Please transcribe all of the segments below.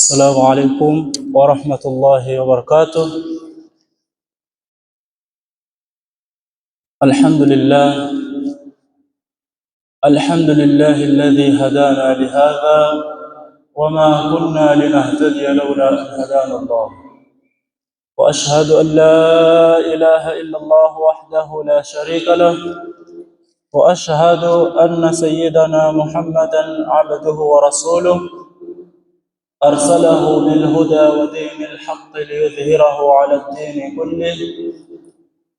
السلام عليكم ورحمة الله وبركاته. الحمد لله الذي هدانا لهذا وما كنا لنهتدي لولا أن هدانا الله، وأشهد أن لا إله إلا الله وحده لا شريك له، وأشهد أن سيدنا محمدا عبده ورسوله أرسله بالهدى ودين الحق ليظهره على الدين كله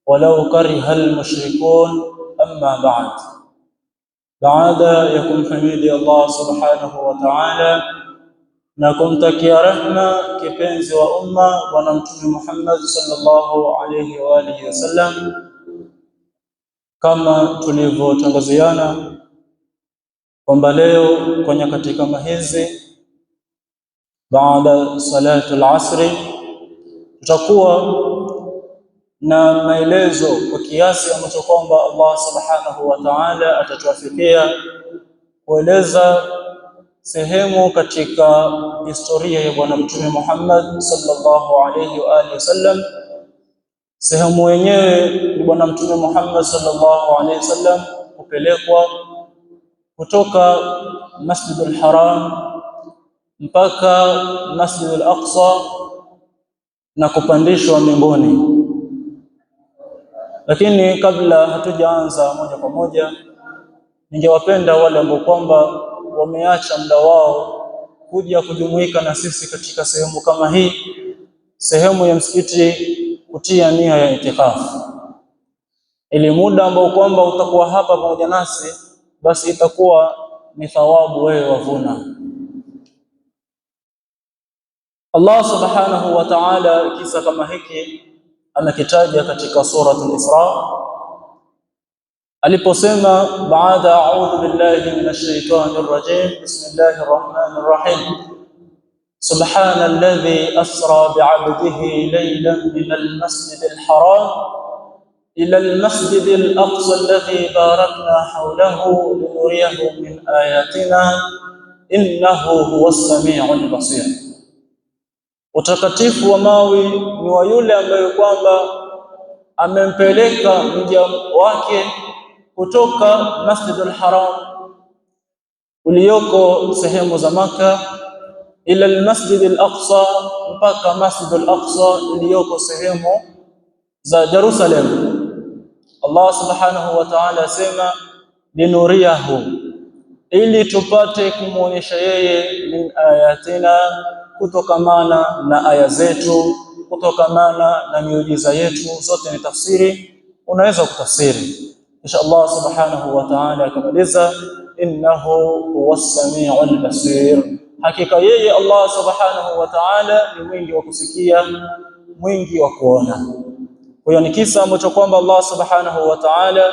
ولو كره المشركون. أما بعد يكون حميدي الله سبحانه وتعالى نكون تكيا رحمة كبنز وأمة ونمتم محمد صلى الله عليه وآله وسلم kama tulivyotangaziana kwamba leo kwa nyakati kama hizi baada salatu al-asri tutakuwa na maelezo kwa kiasi ambacho kwamba Allah subhanahu wa ta'ala atatuafikia kueleza sehemu katika historia ya bwana mtume Muhammad sallallahu alayhi wa alihi wasallam. Sehemu yenyewe ni bwana mtume Muhammad sallallahu alayhi wasallam kupelekwa kutoka Masjidul Haram mpaka Masjidul Aqsa na kupandishwa mbinguni. Lakini kabla hatujaanza moja kwa moja, ningewapenda wale ambao kwamba wameacha muda wao kuja kujumuika na sisi katika sehemu kama hii, sehemu ya msikiti, kutia nia ya itikafu, ili muda ambao kwamba utakuwa hapa pamoja nasi, basi itakuwa ni thawabu wewe wavuna. Allah subhanahu wa ta'ala kisa kama hiki amekitaja katika suratul Isra aliposema baada a'udhu billahi minash shaitanir rajim bismillahir rahmanir rahim subhanalladhi asra bi'abdihi laylan minal masjidil haram ila al-masjidil aqsa alladhi barakna hawlahu linuriyahu min ayatina innahu huwas sami'ul basir. Utakatifu wa mawi ni wa yule ambaye kwamba amempeleka mja wake kutoka Masjidul Haram ulioko sehemu za Maka ila al-Masjidil Aqsa, mpaka Masjidul Aqsa ulioko sehemu za Jerusalem. Allah subhanahu wa ta'ala asema linuriyahu, ili tupate kumuonyesha yeye min ayatina, kutokamana na aya zetu, kutokamana na miujiza yetu. Zote ni tafsiri, unaweza kutafsiri. Insha Allah subhanahu wa ta'ala akamaliza innahu huwas sami'ul basir, hakika yeye Allah subhanahu wa ta'ala ni mwingi wa kusikia, mwingi wa kuona. Kwa hiyo ni kisa ambacho kwamba Allah subhanahu wa ta'ala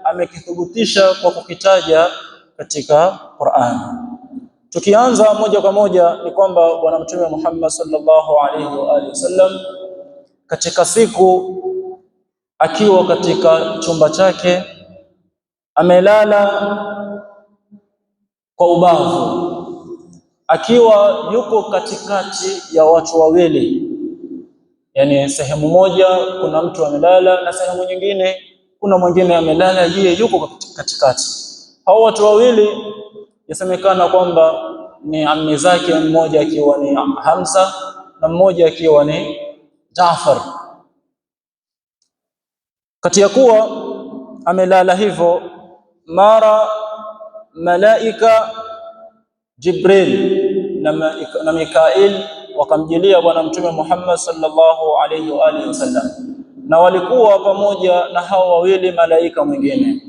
amekithibitisha kwa kukitaja katika Qur'an. Tukianza moja kwa moja ni kwamba bwana mtume Muhammad sallallahu alaihi wa alihi wasallam katika siku akiwa katika chumba chake amelala kwa ubavu, akiwa yuko katikati ya watu wawili, yani sehemu moja kuna mtu amelala na sehemu nyingine kuna mwingine amelala, yeye yuko katikati. Hao watu wawili yasemekana kwamba ni ammi zake, mmoja akiwa ni Hamza na mmoja akiwa ni Jaafar. Kati ya kuwa amelala hivyo, mara malaika Jibril na Mikail wakamjilia bwana mtume Muhammad sallallahu alaihi wa alihi wasallam, na walikuwa pamoja na hao wawili malaika mwingine,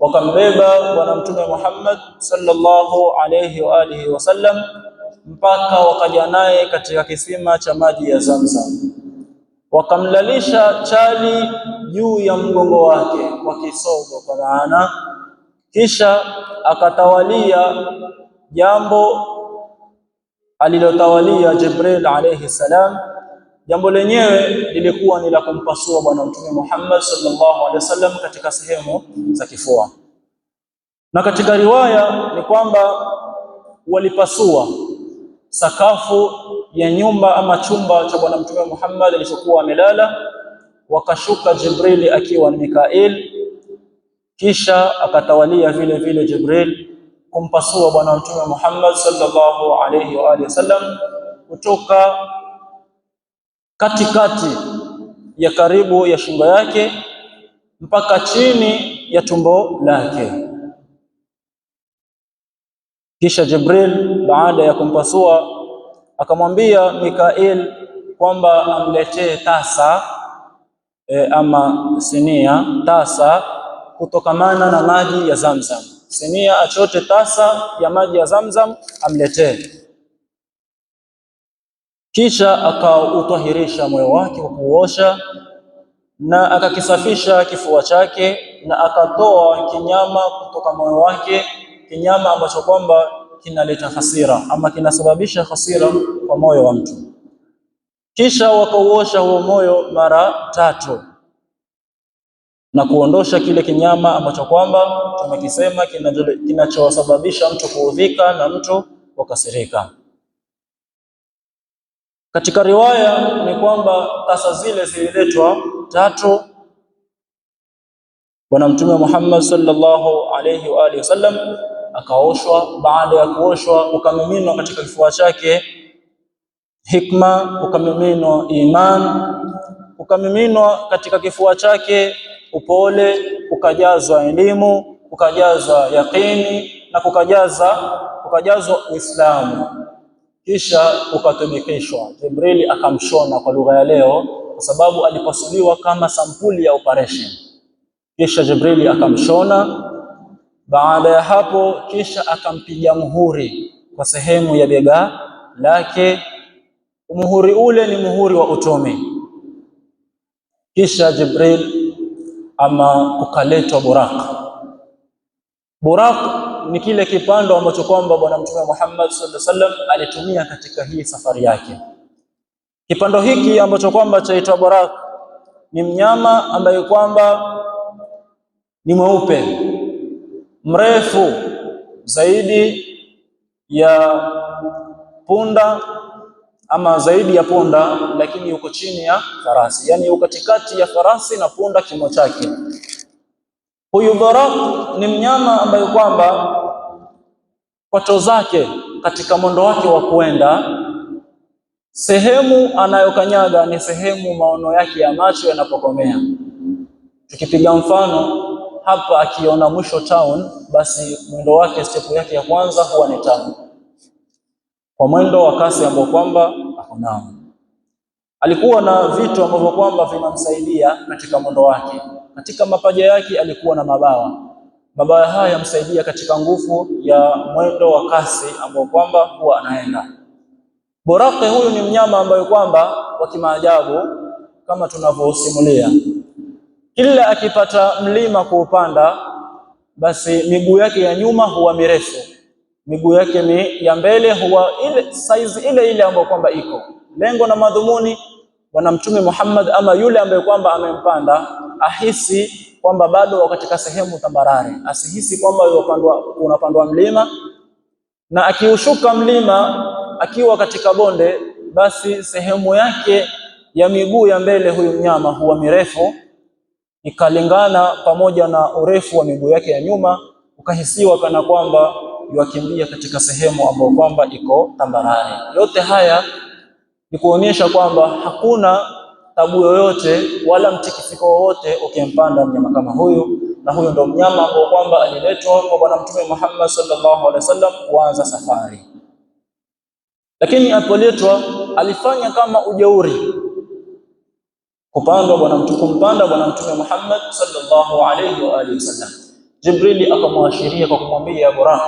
wakambeba bwana mtume Muhammad sallallahu alayhi wa alihi wasallam mpaka wakaja naye katika kisima cha maji ya Zamzam, wakamlalisha chali juu ya mgongo wake kwa kisogo kwa maana, kisha akatawalia jambo alilotawalia Jibril alayhi salam. Jambo lenyewe lilikuwa ni la kumpasua bwana mtume Muhammad sallallahu alaihi wasallam katika sehemu za kifua, na katika riwaya ni kwamba walipasua sakafu ya nyumba ama chumba cha Bwana Mtume Muhammad alichokuwa amelala, wakashuka Jibril akiwa ni Mikail, kisha akatawalia vile vile Jibril kumpasua Bwana Mtume Muhammad sallallahu alayhi wa alihi wasallam kutoka katikati ya karibu ya shingo yake mpaka chini ya tumbo lake. Kisha Jibril baada ya kumpasua akamwambia Mikail kwamba amletee tasa ama sinia, tasa kutokamana na maji ya Zamzam. Sinia achote tasa ya maji ya Zamzam amletee. Kisha akautahirisha moyo wake kwa kuosha na akakisafisha kifua chake na akatoa kinyama kutoka moyo wake, kinyama ambacho kwamba kinaleta hasira ama kinasababisha hasira kwa moyo wa mtu. Kisha wakauosha huo moyo mara 3 na kuondosha kile kinyama ambacho kwamba tumekisema kinachosababisha mtu kuudhika na mtu kukasirika. Katika riwaya ni kwamba tasa zile zililetwa 3. Bwana Mtume Muhammad sallallahu alayhi wa alihi wasallam akaoshwa. Baada ya kuoshwa ukamiminwa katika kifua chake hikma, ukamiminwa iman, ukamiminwa katika kifua chake upole, ukajazwa elimu, ukajazwa yaqini na ukajazwa Uislamu. Kisha ukatumikishwa. Jibril akamshona kwa lugha ya leo, kwa sababu alipasuliwa kama sampuli ya operation. Kisha Jibril akamshona. Baada ya hapo kisha akampiga muhuri kwa sehemu ya bega lake. Muhuri ule ni muhuri wa utume. Kisha Jibril ama ukaletwa Buraq. Buraq ni kile kipando ambacho kwamba Bwana Mtume Muhammad sallallahu alaihi wasallam alitumia katika hii safari yake. Kipando hiki ambacho kwamba chaitwa Buraq ni mnyama ambaye kwamba ni mweupe, mrefu zaidi ya punda ama zaidi ya punda, lakini yuko chini ya farasi, yani yuko katikati ya farasi na punda kimo chake. Huyu Buraq ni mnyama ambaye kwamba kwato zake katika mwendo wake wa kuenda, sehemu anayokanyaga ni sehemu maono yake ya macho yanapokomea. Tukipiga mfano hapa, akiona mwisho town, basi mwendo wake, step yake ya kwanza huwa ni town, kwa mwendo wa kasi ambao kwamba ako nao. Alikuwa na vitu ambavyo kwamba vinamsaidia katika mwendo wake. Katika mapaja yake alikuwa na mabawa. Mabawa haya yamsaidia katika nguvu ya mwendo wa kasi ambao kwamba huwa anaenda. Buraq huyu ni mnyama ambaye kwamba wa kimaajabu kama tunavyosimulia. Kila akipata mlima kuupanda, basi miguu yake ya nyuma huwa mirefu, miguu yake ya mbele huwa ile size ile ambayo kwamba iko. Lengo na madhumuni Bwana Mtume Muhammad ama yule ambaye kwamba amempanda ahisi kwamba bado katika sehemu tambarare, asihisi kwamba unapandwa mlima, na akiushuka mlima akiwa katika bonde, basi sehemu yake ya miguu ya mbele huyu mnyama huwa mirefu ikalingana pamoja na urefu wa miguu yake ya nyuma, ukahisiwa kana kwamba yuakimbia katika sehemu ambayo kwamba iko tambarare. Yote haya ni kuonyesha kwamba hakuna tabu yoyote wala mtikisiko wowote ukimpanda mnyama kama huyu, na huyu ndo mnyama ambao kwamba aliletwa kwa Bwana Mtume Muhammad sallallahu alaihi wasallam kuanza safari. Lakini alipoletwa alifanya kama ujeuri kumpanda Bwana Mtume Muhammad sallallahu alaihi wa alihi wasallam. Jibrili akamwashiria kwa kumwambia Buraq,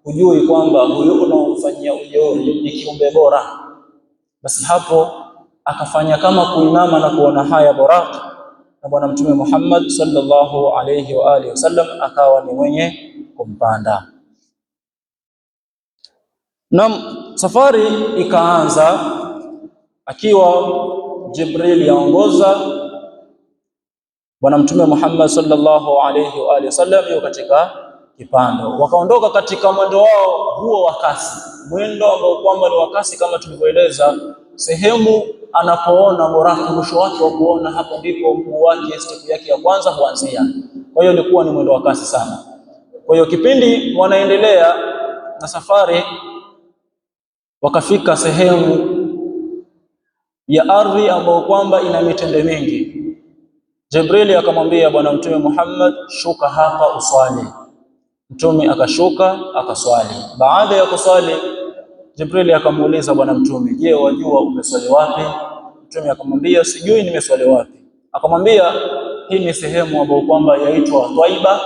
hujui kwamba huyu unaomfanyia ujeuri ni kiumbe bora? Basi hapo akafanya kama kuinama na kuona haya Buraq, na Bwana Mtume Muhammad sallallahu alaihi wa alihi wasallam akawa ni mwenye kumpanda. Na safari ikaanza akiwa Jibril yaongoza, Bwana Mtume Muhammad sallallahu alaihi wa alihi wasallam yuko katika kipando. Wakaondoka katika mwendo wao huo wa kasi, mwendo ambao kwamba ni wa kasi kama tulivyoeleza. Sehemu anapoona Buraka, mwisho wake wa kuona, hapo ndipo mguu wake step yake ya kwanza huanzia. Kwa hiyo ilikuwa ni mwendo wa kasi sana. Kwa hiyo kipindi wanaendelea na safari, wakafika sehemu ya ardhi ambayo kwamba ina mitende mingi. Jibril akamwambia Bwana Mtume Muhammad, shuka hapa uswali. Mtume akashuka akaswali. Baada ya kuswali, Jibril akamuuliza Bwana Mtume, je, wajua umeswali wapi? Mtume akamwambia, sijui nimeswali wapi. Akamwambia, hii ni sehemu ambayo kwamba yaitwa Twaiba,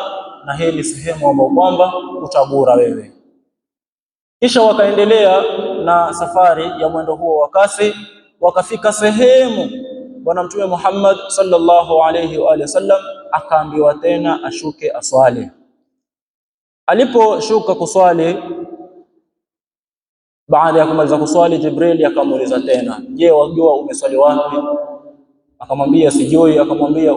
na hii ni sehemu ambayo kwamba utabura wewe. Kisha wakaendelea na safari ya mwendo huo wa kasi, wakafika sehemu Bwana Mtume Muhammad sallallahu alayhi wa sallam akaambiwa tena ashuke aswali. Aliposhuka kuswali, baada ya kumaliza kuswali, Jibril akamuuliza tena, je, wajua umeswali wapi? Akamwambia sijui. Akamwambia,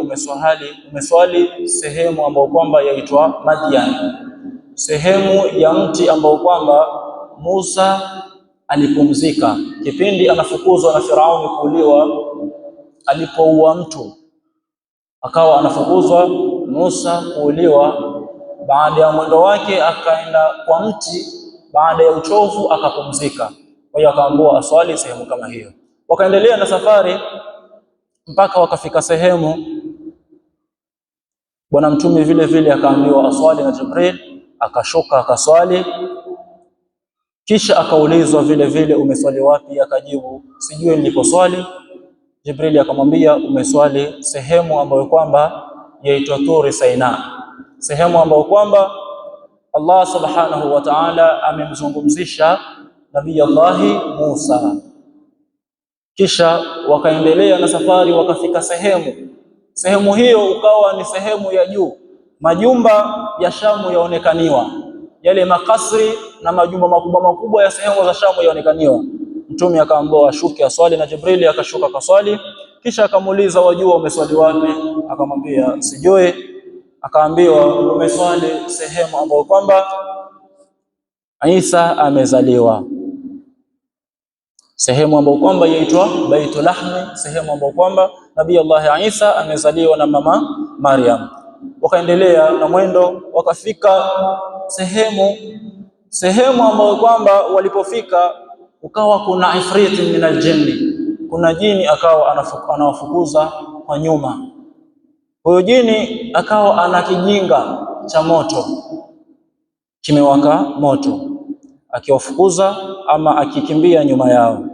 umeswali sehemu ambayo kwamba yaitwa Madian, sehemu ya mti ambao kwamba Musa alipumzika kipindi anafukuzwa na Firauni kuuliwa. Alipoua mtu akawa anafukuzwa Musa kuuliwa, baada ya mwendo wake akaenda kwa mti, baada ya uchovu akapumzika. Kwa hiyo akaambiwa aswali sehemu kama hiyo. Wakaendelea na safari mpaka wakafika sehemu Bwana Mtume vile vile akaambiwa aswali na Jibril, akashuka akaswali. Kisha akaulizwa vile vile, umeswali wapi? Akajibu, sijui niliposwali. Jibril akamwambia, umeswali sehemu ambayo kwamba yaitwa Turi Saina, sehemu ambayo kwamba Allah subhanahu wa ta'ala amemzungumzisha Nabii Allah Musa. Kisha wakaendelea na safari, wakafika sehemu hiyo ukawa ni sehemu ya juu, majumba ya Shamu yaonekaniwa, yale makasri na majumba makubwa makubwa ya sehemu za Shamu yaonekaniwa. Mtume akaambiwa ashuke aswali na Jibril akashuka kaswali. Kisha akamuuliza, wajua umeswali wapi? Akamwambia sijui. Akaambiwa umeswali sehemu ambayo kwamba Isa amezaliwa, sehemu ambayo kwamba yaitwa Baitul Lahmi, sehemu ambayo kwamba Nabii Allah Isa amezaliwa na mama Maryam. Wakaendelea na mwendo, wakafika sehemu ambayo kwamba walipofika ukawa kuna ifriti min aljinni, kuna jini akawa anawafukuza kwa nyuma. Huyo jini akawa ana kijinga cha moto kimewaka moto, akiwafukuza ama akikimbia nyuma yao.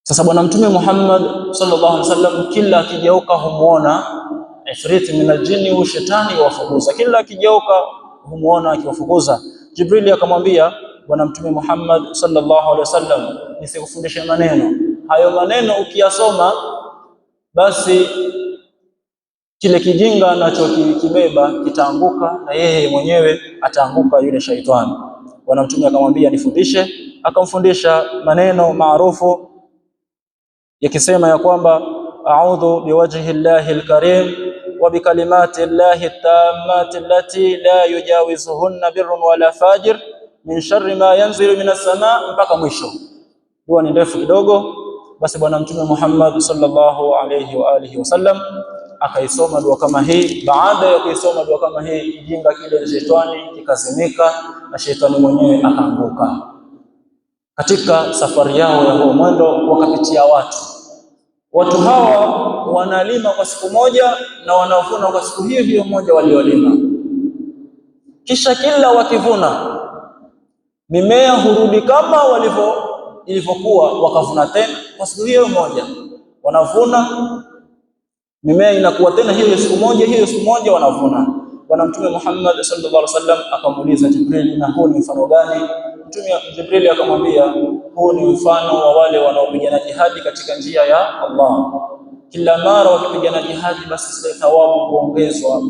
Sasa Bwana Mtume Muhammad sallallahu alaihi wasallam kila akigeuka humuona ifriti min aljinni, huyo shetani wafukuza, kila akigeuka humuona akiwafukuza. Jibril akamwambia Bwana Mtume Muhammad sallallahu alaihi wasallam, nisikufundishe maneno hayo, maneno ukiyasoma basi kile kijinga anachokibeba kitaanguka na yeye mwenyewe ataanguka yule shaitani. Bwana Mtume akamwambia nifundishe. Akamfundisha maneno maarufu yakisema ya kwamba a'udhu biwajhi llahi alkarim wa bikalimati llahi at-tammati allati la yujawizuhunna birrun wala fajir min sharri ma yanzilu minas samaa, mpaka mwisho. Dua ni ndefu kidogo. Basi Bwana Mtume Muhammad sallallahu alayhi wa alihi wasallam akaisoma dua kama hii. Baada ya kuisoma dua kama hii, kijinga kile shetani kikazimika na shetani mwenyewe akaanguka. Katika safari yao ya huo mwendo wakapitia watu hawa wanalima kwa siku moja na wanavuna kwa siku hiyo moja waliolima. Kisha kila wakivuna mimea hurudi kama ilivyokuwa, wakavuna tena kwa siku hiyo moja, wanavuna mimea inakuwa tena hiyo siku moja wanavuna. Bwana Mtume Muhammad sallallahu alaihi wasallam akamuuliza Jibril, na huu ni mfano gani? Mtume Jibril akamwambia, huu ni mfano wa wale wanaopigana jihadi katika njia ya Allah. Kila mara wakipigana jihadi, basi zile thawabu huongezwa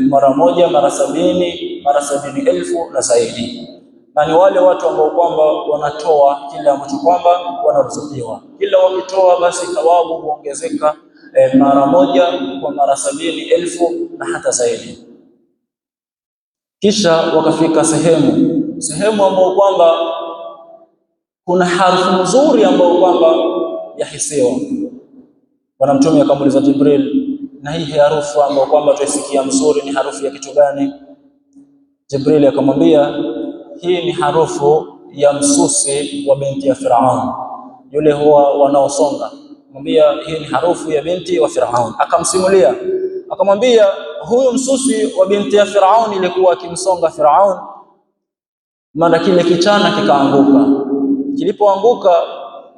mara moja, mara 70, mara 70,000 na zaidi. Na ni wale watu ambao kwamba wanatoa kile ambacho kwamba wanaruzukiwa. Kila wakitoa basi thawabu huongezeka mara moja kwa mara 70,000 na hata zaidi. Kisha wakafika sehemu ambayo kwamba kuna harufu nzuri ambayo kwamba yahisiwa. Bwana Mtume akamuuliza Jibril, na hii harufu ambayo kwamba tuisikia mzuri ni harufu ya kitu gani? Jibril akamwambia, hii ni harufu ya msusi wa binti ya Firaun, yule huwa wanaosonga. Akamwambia hii ni harufu ya binti wa Firaun. Akamsimulia, akamwambia huyu msusi wa binti ya Firaun ilikuwa akimsonga Firaun, mara kile kichana kikaanguka. Kilipoanguka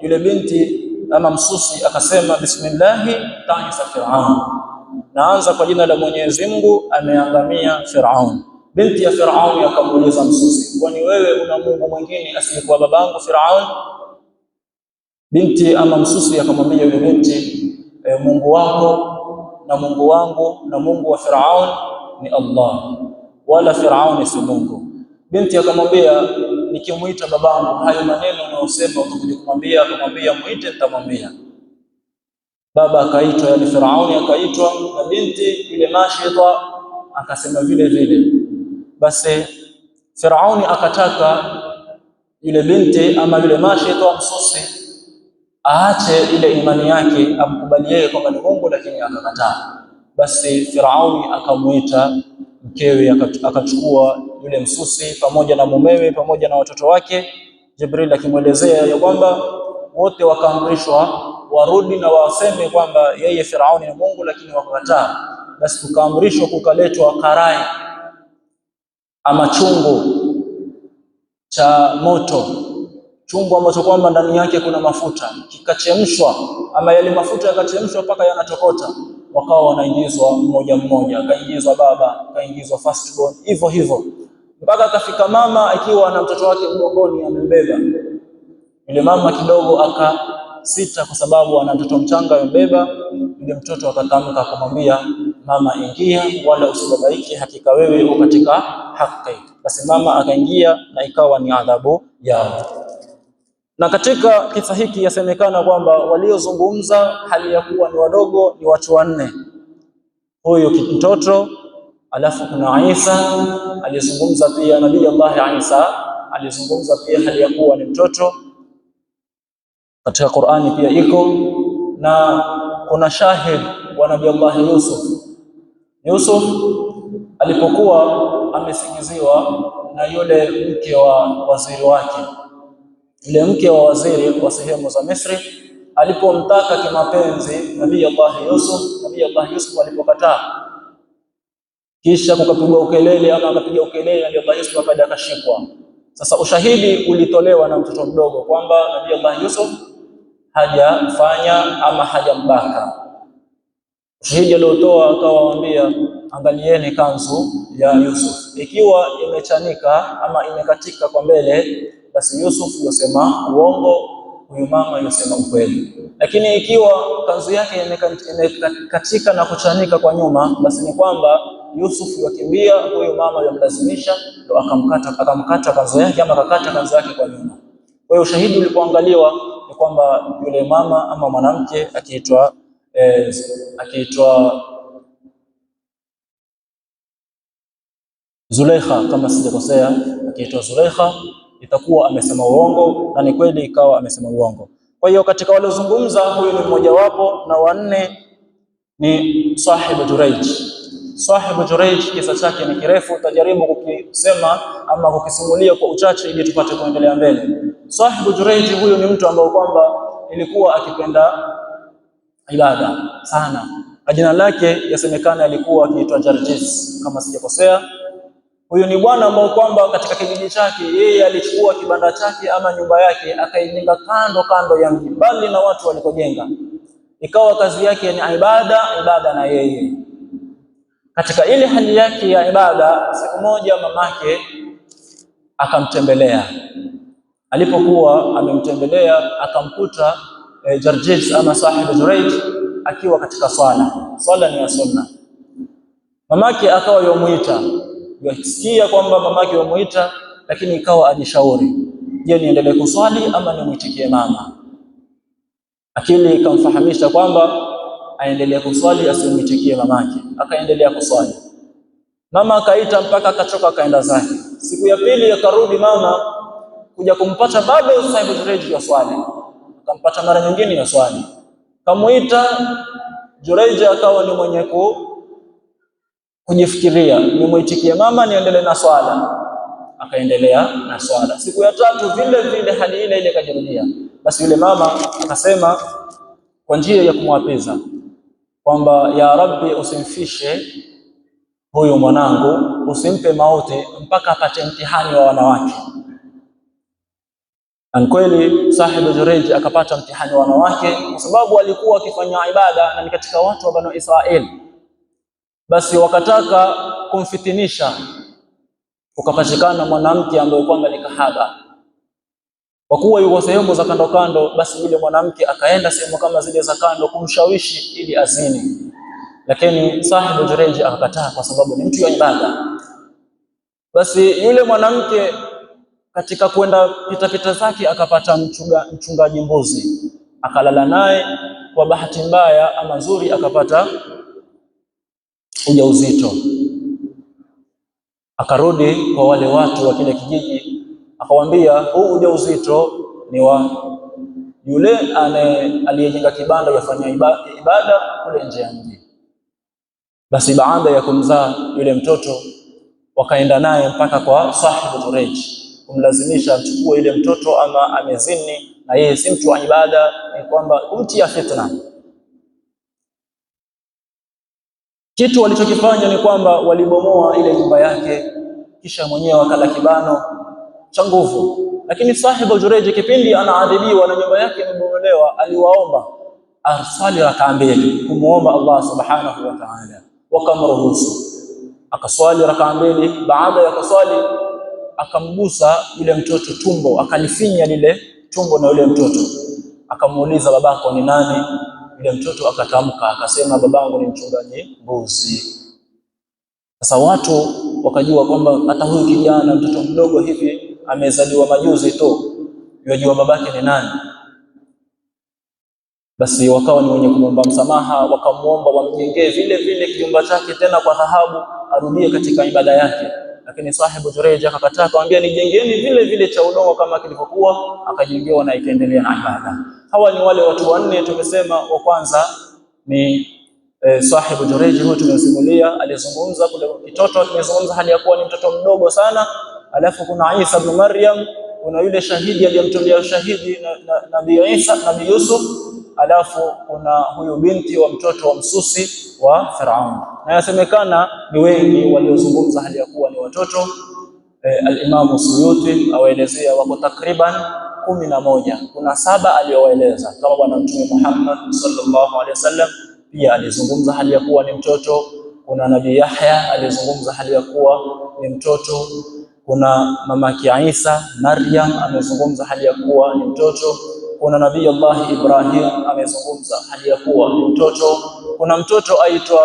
yule binti ama msusi akasema, bismillahi ta'isa Firaun, naanza kwa jina la Mwenyezi Mungu, ameangamia Firaun. Binti ya Firaun akamuuliza msusi, kwani wewe una Mungu mwingine asiyekuwa babangu Firaun? Binti ama msusi akamwambia yule binti, Mungu wako na Mungu wangu na Mungu wa Firaun ni Allah, wala Firaun si Mungu. Binti akamwambia, nikimuita babangu hayo maneno unayosema utakuja kumwambia? Akamwambia, muite nitamwambia. Baba akaitwa, yani Firauni akaitwa, na binti yule mashita akasema vile vile. Basi Firauni akataka yule binti ama yule mashita msusi aache ile imani yake, amkubali yeye kwamba ni Mungu, lakini akakataa. Basi Firauni akamuita mkewe, akachukua yule msusi pamoja na mumewe pamoja na watoto wake, Jibril akimwelezea ya kwamba wote wakaamrishwa warudi na waseme kwamba yeye Firauni ni Mungu, lakini wakakataa. Basi tukaamrishwa kukaletwa karai ama chungu cha moto, chungu ambacho kwamba ndani yake kuna mafuta, kikachemshwa ama yale mafuta yakachemshwa mpaka yanatokota. Wakawa wanaingizwa mmoja mmoja, akaingizwa baba, akaingizwa firstborn, hivyo hivyo mpaka akafika mama akiwa na mtoto wake mgongoni amembeba. Yule mama kidogo akasita kwa sababu ana mtoto mchanga amembeba. Yule mtoto akatamka akamwambia, mama ingia, wala usibabaike, hakika wewe uko katika haki. Basi mama akaingia na ikawa ni adhabu yao. Na katika kisa hiki yasemekana kwamba waliozungumza hali ya kuwa ni wadogo ni watu 4. Huyu mtoto, alafu kuna Isa alizungumza pia, Nabii Allah Isa alizungumza pia hali ya kuwa ni mtoto, katika Qur'ani pia iko. Na kuna shahid wa Nabii Allah Yusuf alipokuwa amesingiziwa na yule mke wa waziri wake, yule mke wa waziri wa sehemu za Misri alipomtaka kimapenzi Nabii Allah Yusuf alipokataa, kisha kukapigwa ukelele ama akapiga ukelele, Nabii Allah Yusuf akaja akashikwa. Sasa ushahidi ulitolewa na mtoto mdogo kwamba Nabii Allah Yusuf hajafanya ama hajambaka. Ushahidi aliotoa akawaambia, angalieni kanzu ya Yusuf, ikiwa imechanika ama imekatika kwa mbele, basi Yusuf yosema uongo, huyu mama yosema ukweli. Lakini ikiwa kanzu yake imekatika na kuchanika kwa nyuma, basi ni kwamba Yusuf yakimbia, huyu mama yamlazimisha, ndo akamkata kanzu yake ama akakata kanzu yake kwa nyuma. Kwa hiyo ushahidi ulipoangaliwa ni kwamba yule mama ama mwanamke akiitwa Zulaikha, kama sijakosea, akiitwa Zulaikha, itakuwa amesema uongo, na ni kweli ikawa amesema uongo. Kwa hiyo katika waliozungumza huyu ni mmoja wapo, na 4 ni Sahibu Jurayj. Sahibu Jurayj kisa chake ni kirefu, tutajaribu kukisema ama kukisimulia kwa uchache ili tupate kuendelea mbele. Sahibu Jurayj huyu ni mtu ambaye kwamba ilikuwa akipenda ibada sana. Jina lake yasemekana alikuwa akiitwa Jarjis, kama sijakosea. Huyu ni bwana ambao kwamba katika kijiji chake yeye alichukua kibanda chake ama nyumba yake akaijenga kando ya mji, mbali na watu walikojenga. Ikawa kazi yake ni ibada na yeye. Katika ile hali yake ya ibada, siku moja mamake akamtembelea. Alipokuwa amemtembelea akamkuta Jarjis ama Sahibu Jurayj akiwa katika swala ni ya sunna. Mamake akawa yomuita, yasikia kwamba mamake yomuita, lakini ikawa ajishauri, je, niendelee kuswali ama nimuitikie mama? Akili ikamfahamisha kwamba aendelea kuswali asimwitikie mamake. Akaendelea kuswali. Mama akaita mpaka akachoka akaenda zake. Siku ya pili akarudi mama kuja kumpata baba Sahibu Jureij ya swali. Akampata mara nyingine ya swali. Kamuita Jureij akawa ni mwenye kujifikiria, nimuitikie mama niendelee na swala. Akaendelea na swala. Siku ya tatu vile vile hali ile ile kajirudia. Basi yule mama akasema kwa njia ya kumwapiza kwamba ya Rabbi, usimfishe huyu mwanangu, usimpe mauti mpaka apate mtihani wa wanawake. Na kweli Sahibu Jureij akapata mtihani wa wanawake, kwa sababu alikuwa akifanya ibada na ni katika watu wa Banu Israeli. Basi wakataka kumfitinisha, ukapatikana mwanamke ambaye kwamba ni kahaba. Kwa kuwa yuko sehemu za kando kando, basi yule mwanamke akaenda sehemu kama zile za kando kumshawishi ili azini. Lakini Sahibu Jureij akakataa kwa sababu ni mtu wa ibada. Basi yule mwanamke katika kwenda pita zake akapata mchungaji mbuzi, akalala naye. Kwa bahati mbaya ama nzuri akapata ujauzito. Akarudi kwa wale watu wa kile kijiji, akawaambia huu ujauzito ni wa yule aliyejenga kibanda yafanya ibada kule nje ya mji. Basi baada ya kumzaa yule mtoto wakaenda naye mpaka kwa Sahibu Jureij kumlazimisha achukue yule mtoto, ama amezini na yeye si mtu wa ibada, ni kwamba kumtia fitna. Kitu walichokifanya ni kwamba walibomoa ile nyumba yake, kisha mwenyewe wakala kibano cha nguvu. Lakini Sahibu Jureij kipindi anaadhibiwa na nyumba yake imebomolewa, aliwaomba arsali rakaa mbili kumuomba Allah subhanahu wa ta'ala, wakamruhusu akaswali rakaa mbili. Baada ya kuswali akamgusa yule mtoto tumbo, akalifinya lile tumbo na yule mtoto. Akamuuliza, babako ni nani? Yule mtoto akatamka akasema, babangu ni mchungaji mbuzi. Sasa watu wakajua kwamba hata huyu kijana mtoto mdogo hivi amezaliwa majuzi tu, yajua babake ni nani. Basi wakawa ni wenye kumwomba msamaha, wakamuomba wamjengee vile vile kijumba chake tena kwa dhahabu, arudie katika ibada yake. Lakini Sahibu Jureij akakataa, akamwambia nijengeni vile vile cha udongo kama kilivyokuwa. Akajengewa na ikaendelea na ibada. Hawa ni wale watu wanne tumesema. Wa kwanza ni Sahibu Jureij, huyo tumesimulia, alizungumza kule kitoto, tumezungumza hali ya kuwa ni mtoto mdogo sana. Alafu kuna Isa ibn Maryam, kuna yule shahidi aliyemtolea shahidi Nabii Isa, Nabii Yusuf. Alafu kuna huyu binti wa mtoto wa msusi wa Firaun. Na yasemekana ni wengi waliozungumza hali ya kuwa ni watoto. Al-Imam Suyuti awaelezea wako takriban 11. Kuna 7 aliowaeleza kama bwana Mtume Muhammad sallallahu alaihi wasallam pia alizungumza hali ya kuwa ni mtoto. Kuna Nabii Yahya alizungumza hali ya kuwa ni mtoto. Kuna mamake Isa Maryam amezungumza hali ya kuwa ni mtoto. Kuna Nabii Allah Ibrahim amezungumza hali ya kuwa ni mtoto. Kuna mtoto aitwa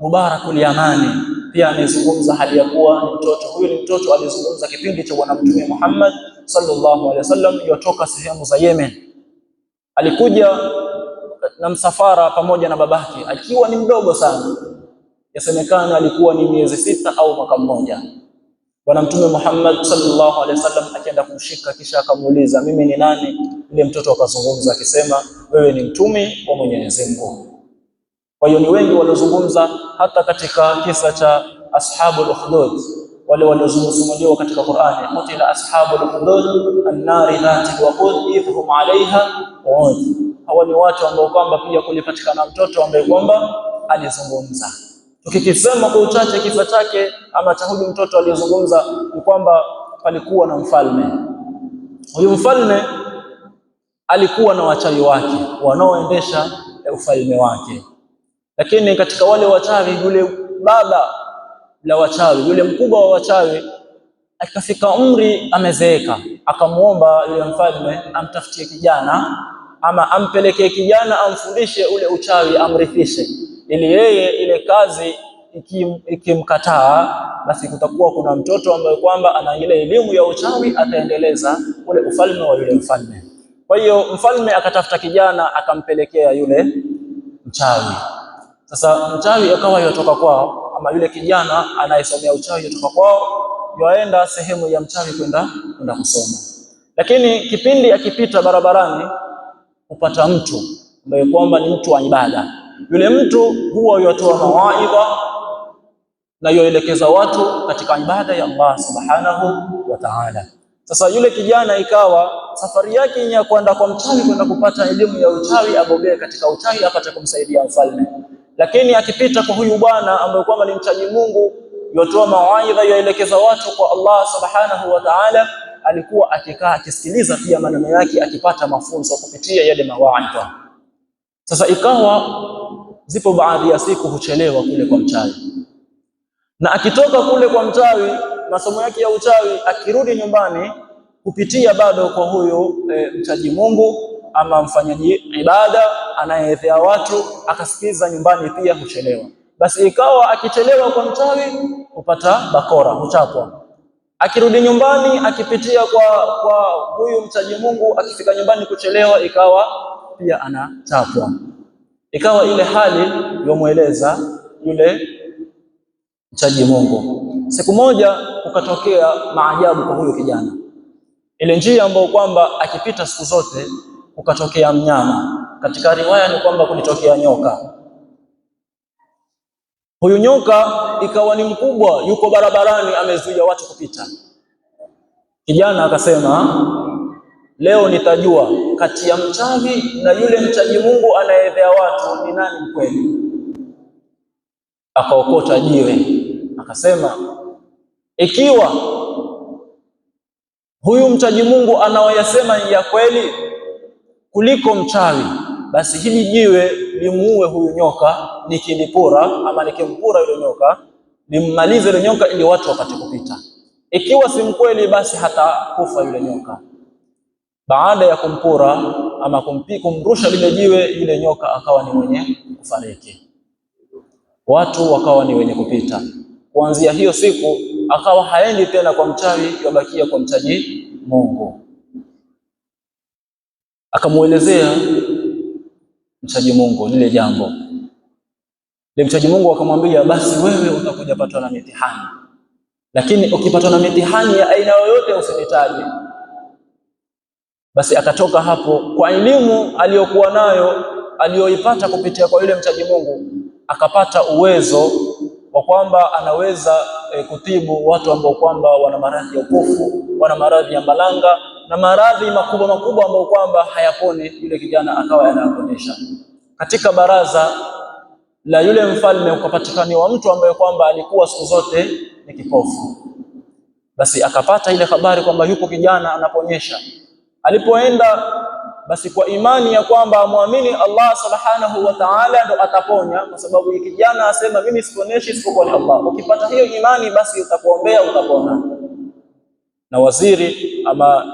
Mubarakul Yamani pia amezungumza hali ya kuwa ni mtoto. Huyu ni mtoto alizungumza kipindi cha bwana Mtume Muhammad sallallahu alaihi wasallam, yotoka sehemu za Yemen. Alikuja na msafara pamoja na babake akiwa ni mdogo sana, yasemekana alikuwa ni miezi 6 au mwaka mmoja. Bwana Mtume Muhammad sallallahu alaihi wasallam akaenda kumshika, kisha akamuuliza, mimi ni nani? Yule mtoto akazungumza akisema, wewe ni mtume wa Mwenyezi Mungu. Kwa hiyo ni wengi waliozungumza, hata katika kisa cha ashabul ukhdud, wale waliozungumziwa katika Qur'ani, qutila ashabul ukhdud an-nari dhatil waqud idhhum 'alayha qu'ud. Hawa ni watu ambao kwamba pia kulipatikana mtoto ambaye kwamba alizungumza. Tukikisema kwa uchache kisa chake ama cha huyu mtoto aliyozungumza, ni kwamba palikuwa na mfalme. Huyu mfalme alikuwa na wachawi wake wanaoendesha ufalme wake. Lakini katika wale wachawi, yule baba la wachawi, yule mkubwa wa wachawi, akafika umri amezeeka, akamuomba yule mfalme amtafutie kijana ama ampelekee kijana amfundishe ule uchawi, amrithishe, ili yeye ile kazi ikimkataa, basi kutakuwa kuna mtoto ambaye kwamba ana ile elimu ya uchawi, ataendeleza ule ufalme wa yule mfalme. Kwa hiyo mfalme akatafuta kijana akampelekea yule mchawi. Sasa mchawi akawa yotoka kwao, ama yule kijana anayesomea uchawi yotoka kwao, yaenda sehemu ya mchawi kwenda kusoma. Lakini kipindi akipita barabarani upata mtu ambaye kwamba ni mtu wa ibada. Yule mtu huwa yatoa mawaidha na yoelekeza watu katika ibada ya Allah subhanahu wa ta'ala. Sasa yule kijana ikawa safari yake ni ya kwenda kwa mchawi kwenda kupata elimu ya uchawi, abobee katika uchawi apate kumsaidia mfalme. Lakini akipita kwa huyu bwana ambaye kwamba ni mchaji Mungu, yotoa mawaidha, yoelekeza watu kwa Allah subhanahu wa ta'ala, alikuwa akikaa akisikiliza pia maneno yake, akipata mafunzo kupitia yale mawaidha. Sasa ikawa zipo baadhi ya siku huchelewa kule kwa mchawi, na akitoka kule kwa mchawi masomo yake ya uchawi, akirudi nyumbani kupitia bado kwa huyo mchaji Mungu ama mfanyaji ibada anayeethea watu, akasikiza nyumbani pia huchelewa. Basi ikawa akichelewa kwa mchawi upata bakora, huchapwa. Akirudi nyumbani akipitia kwa huyu mchaji Mungu, akifika nyumbani kuchelewa, ikawa pia anachapwa. Ikawa ile hali yomueleza yule mchaji Mungu. Siku moja ukatokea maajabu kwa huyo kijana. Ile njia ambayo kwamba akipita siku zote ukatokea mnyama. Katika riwaya ni kwamba kulitokea nyoka. Huyu nyoka ikawa ni mkubwa, yuko barabarani amezuia watu kupita. Kijana akasema, leo nitajua kati ya mchawi na yule mchaji Mungu anayeethea watu ni nani mkweli. Akaokota jiwe akasema, ikiwa huyu mchaji Mungu anaoyasema ni ya kweli kuliko mchawi, basi hili jiwe limuue huyu nyoka, nikilipura ama nikimpura yule nyoka, nimmalize yule nyoka ili watu wapate kupita. Ikiwa si mkweli, basi hata kufa yule nyoka. Baada ya kumpura ama kumrusha lile jiwe, yule nyoka akawa ni mwenye kufariki, watu wakawa ni wenye kupita. Kuanzia hiyo siku akawa haendi tena kwa mchawi, yabakia kwa mchaji Mungu. Akamuelezea mchaji Mungu lile jambo. Ile mchaji Mungu akamwambia, basi wewe utakuja patwa na mitihani, lakini ukipatwa na mitihani ya aina yoyote usinitaje. Basi akatoka hapo kwa elimu aliyokuwa nayo, aliyoipata kupitia kwa yule mchaji Mungu, akapata uwezo wa kwamba anaweza kutibu watu ambao kwamba wana maradhi ya upofu, wana maradhi ya mbalanga na maradhi makubwa ambao kwamba hayaponi. Yule kijana akawa anaponyesha. Katika baraza la yule mfalme ukapatikaniwa mtu ambaye kwamba alikuwa siku zote ni kipofu. Basi akapata ile habari kwamba yupo kijana anaponyesha. Alipoenda basi kwa imani ya kwamba amwamini Allah subhanahu wa ta'ala ndo ataponya, kwa sababu kijana asema mimi siponyeshi isipokuwa ni Allah. Ukipata hiyo imani basi utakuombea utapona. Na waziri ama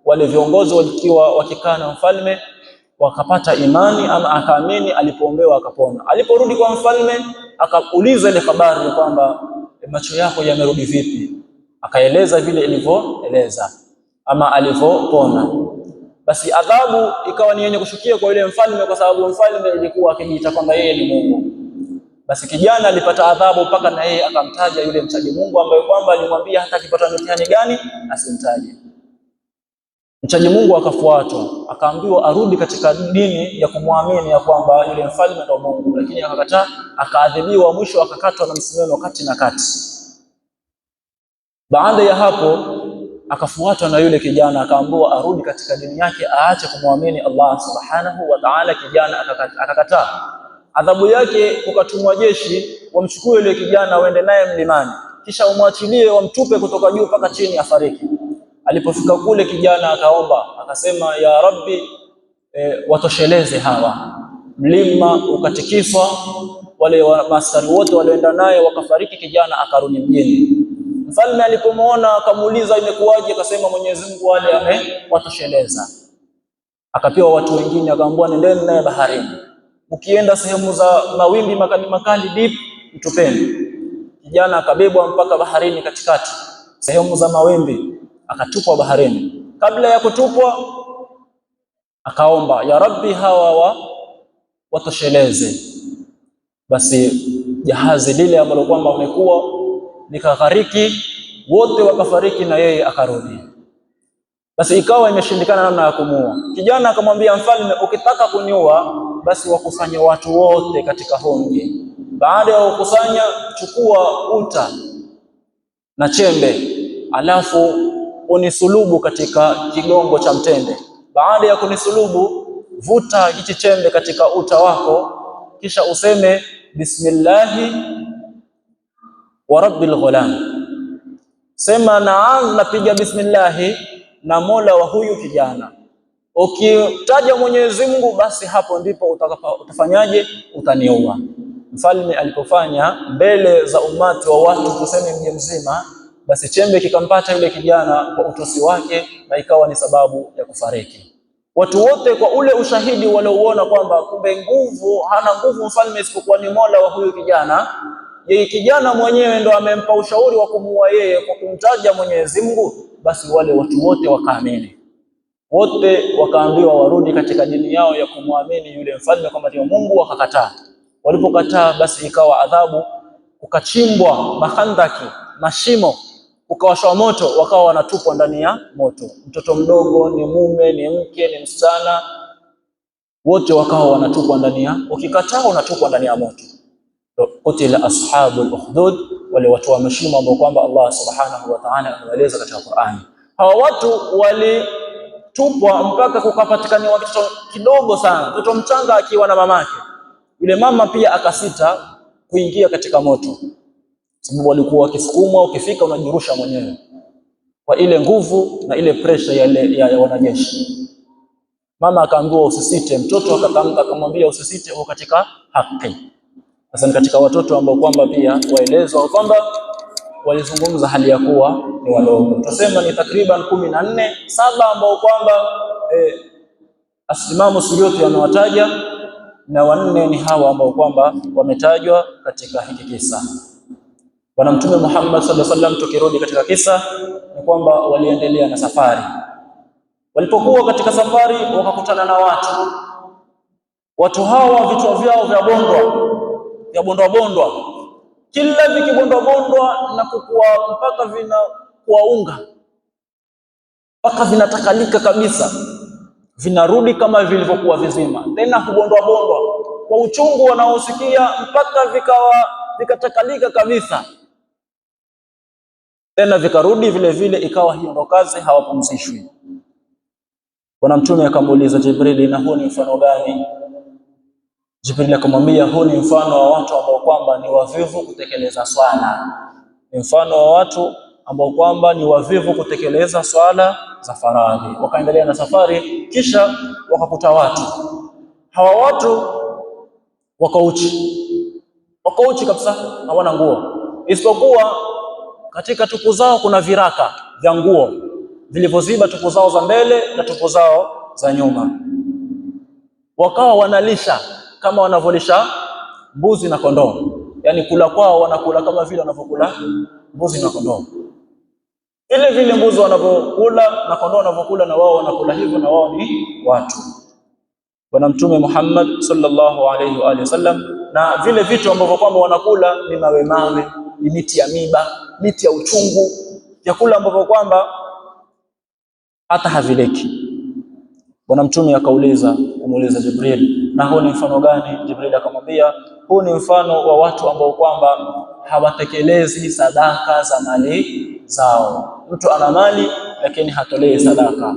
wale viongozi wakiwa wakikaa na mfalme wakapata imani ama akaamini, alipoombewa akapona. Aliporudi kwa mfalme akauliza ile habari kwamba macho yako yamerudi vipi, akaeleza vile ilivyoeleza ama alivyopona. Basi adhabu ikawa ni yenye kushukia kwa yule mfalme, kwa sababu mfalme alikuwa akijiita kwamba yeye ni Mungu. Basi kijana alipata adhabu mpaka na yeye akamtaja yule mchaji Mungu ambaye kwamba alimwambia hata akipata mtihani gani asimtaje. Mchaji Mungu akafuatwa, akaambiwa arudi katika dini ya kumwamini ya kwamba yule mfalme ndio Mungu, lakini akakataa, akaadhibiwa, mwisho akakatwa na msumeno kati na kati. Baada ya hapo akafuatwa na yule kijana, akaambiwa arudi katika dini yake, aache kumwamini Allah subhanahu wa ta'ala. Kijana akakataa. Adhabu yake kukatumwa jeshi wamchukue yule kijana waende naye mlimani, kisha umwachilie wamtupe kutoka juu mpaka chini afariki. Alipofika kule kijana akaomba akasema, ya Rabbi, watosheleze hawa. Mlima ukatikiswa, wale maaskari wote walioenda naye wakafariki, kijana akarudi mjini. Mfalme alipomuona akamuuliza imekuwaje, akasema Mwenyezi Mungu wale amewatosheleza. Akapewa watu wengine, akaambiwa nendeni naye baharini, ukienda sehemu za mawimbi makali deep mtupeni. Kijana akabebwa mpaka baharini katikati sehemu za mawimbi, akatupwa baharini. Kabla ya kutupwa akaomba, ya Rabbi, hawa watosheleze. Basi jahazi lile ambalo kwamba wamekuwa likaghariki, wote wakafariki na yeye akarudi. Basi ikawa imeshindikana namna ya kumuua. Kijana akamwambia mfalme, ukitaka kuniua basi wakusanye watu wote katika honge. Baada ya kukusanya, chukua uta na chembe, alafu unisulubu katika kigongo cha mtende. Baada ya kunisulubu, vuta hichi chembe katika uta wako, kisha useme bismillahi wa rabbil ghulam. Sema napiga bismillahi na Mola wa huyu kijana. Ukitaja Mwenyezi Mungu, basi hapo ndipo utafanyaje? Utaniua. Mfalme alipofanya mbele za umati wa watu, tuseme mji mzima, basi chembe kikampata yule kijana kwa utosi wake na ikawa ni sababu ya kufariki. Watu wote kwa ule ushahidi waliouona kwamba kumbe hana nguvu mfalme isipokuwa ni Mola wa huyu kijana, yeye kijana mwenyewe ndo amempa ushauri wa kumuua yeye kwa kumtaja Mwenyezi Mungu, basi wale watu wote wakaamini. Wote wakaambiwa warudi katika dini yao ya kumwamini yule mfalme kwamba ndio Mungu, wakakataa. Walipokataa, basi ikawa adhabu, kukachimbwa mahandaki, mashimo, ukawashwa moto, wakawa wanatupwa ndani ya moto. Mtoto mdogo, ni mume, ni mke, ni msichana, wote wakawa wanatupwa ndani ya, ukikataa unatupwa ndani ya moto. Qutila ashabul ukhdud, wale watu wa mashimo ambao kwamba Allah subhanahu wa ta'ala anaeleza katika Qur'ani. Hawa watu walitupwa mpaka kukapatikana watoto kidogo sana, mtoto mchanga akiwa na mamake. Yule mama pia akasita kuingia katika moto, sababu walikuwa wakisukumwa, ukifika unajirusha mwenyewe kwa ile nguvu na ile pressure ya wanajeshi. Mama akaambiwa usisite, mtoto akatamka akamwambia usisite, uko katika haki. Sasa ni katika watoto ambao kwamba pia waelezwa kwamba walizungumza hali ya kuwa ni wadogo. Tutasema ni takriban 14, 7 ambao kwamba Imamu Suyuti amewataja, na 4 ni hawa ambao kwamba wametajwa katika hiki kisa. Bwana Mtume Muhammad sallallahu alaihi wasallam, tukirudi katika kisa, ni kwamba waliendelea na safari. Walipokuwa katika safari wakakutana na watu hawa vichwa vyao vya bondwa, kila vikibondwa na kukua mpaka vinakuwa unga, mpaka vinatakalika kabisa, vinarudi kama vilivyokuwa vizima, tena kubondwa kwa uchungu wanaosikia, mpaka vikatakalika kabisa, tena vikarudi vile vile. Ikawa hiyo ndo kazi, hawapumzishwi. Bwana Mtume akamuuliza Jibril, na huo ni mfano gani? Jibril akamwambia, huu ni mfano wa watu ambao kwamba ni wavivu kutekeleza swala. Ni mfano wa watu ambao kwamba ni wavivu kutekeleza swala za faradhi. Wakaendelea na safari, kisha wakakuta watu. Hawa watu wakauchi kabisa, hawana nguo, isipokuwa katika tupu zao kuna viraka vya nguo vilivyoziba tupu zao za mbele na tupu zao za nyuma. Wakawa wanalisha kama wanavolisha mbuzi na kondoo, yani kula kwao wanakula kama vile wanavyokula mbuzi na kondoo. Ile vile mbuzi wanavyokula na kondoo wanavyokula, na wao wanakula hivyo, na wao ni watu. Bwana Mtume Muhammad sallallahu alaihi wa sallam, na vile vitu ambavyo kwamba wanakula ni mawe, ni miti ya miba, miti ya uchungu, vyakula ambavyo kwamba hata havileki. Bwana Mtume kumuuliza Jibril, na huu ni mfano gani? Jibril akamwambia, huu ni mfano wa watu ambao kwamba hawatekelezi sadaka za mali zao. Mtu ana mali lakini hatolei sadaka.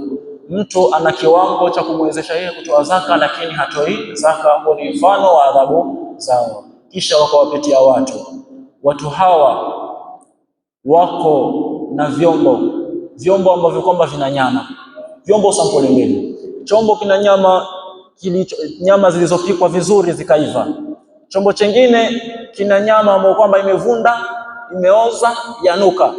Mtu ana kiwango cha kumwezesha yeye kutoa zaka lakini hatoi zaka. Huo ni mfano wa adhabu zao. Kisha wakawapitia watu hawa wako na vyombo ambavyo kwamba vina nyama, vyombo sampuli mbili. Chombo kina nyama zilizopikwa vizuri zikaiva. Chombo chengine kina nyama ambayo kwamba imevunda, imeoza, yanuka.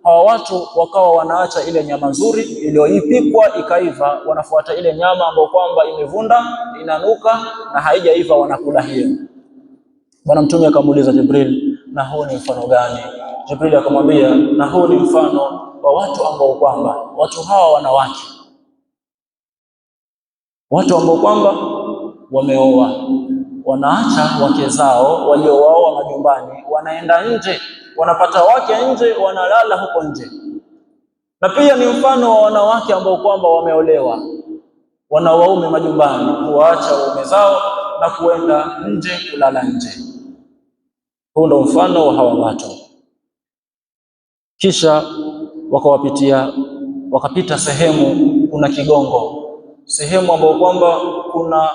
Hawa watu wakawa wanaacha ile nyama nzuri iliyoipikwa ikaiva, wanafuata ile nyama ambayo kwamba imevunda, inanuka na haijaiva, wanakula hiyo. Bwana Mtume akamuuliza Jibril, na huu ni mfano gani? Jibril akamwambia, na huu ni mfano wa watu ambao kwamba watu hawa watu ambao kwamba wameoa, wanaacha wake zao waliowaoa majumbani, wanaenda nje, wanapata wake nje, wanalala huko nje. Na pia ni mfano wa wanawake ambao kwamba wameolewa, wana waume majumbani, kuacha waume zao na kuenda nje kulala nje. Huu ndio mfano wa hawa watu. Kisha wakapita sehemu kuna kigongo, sehemu ambayo kwamba kuna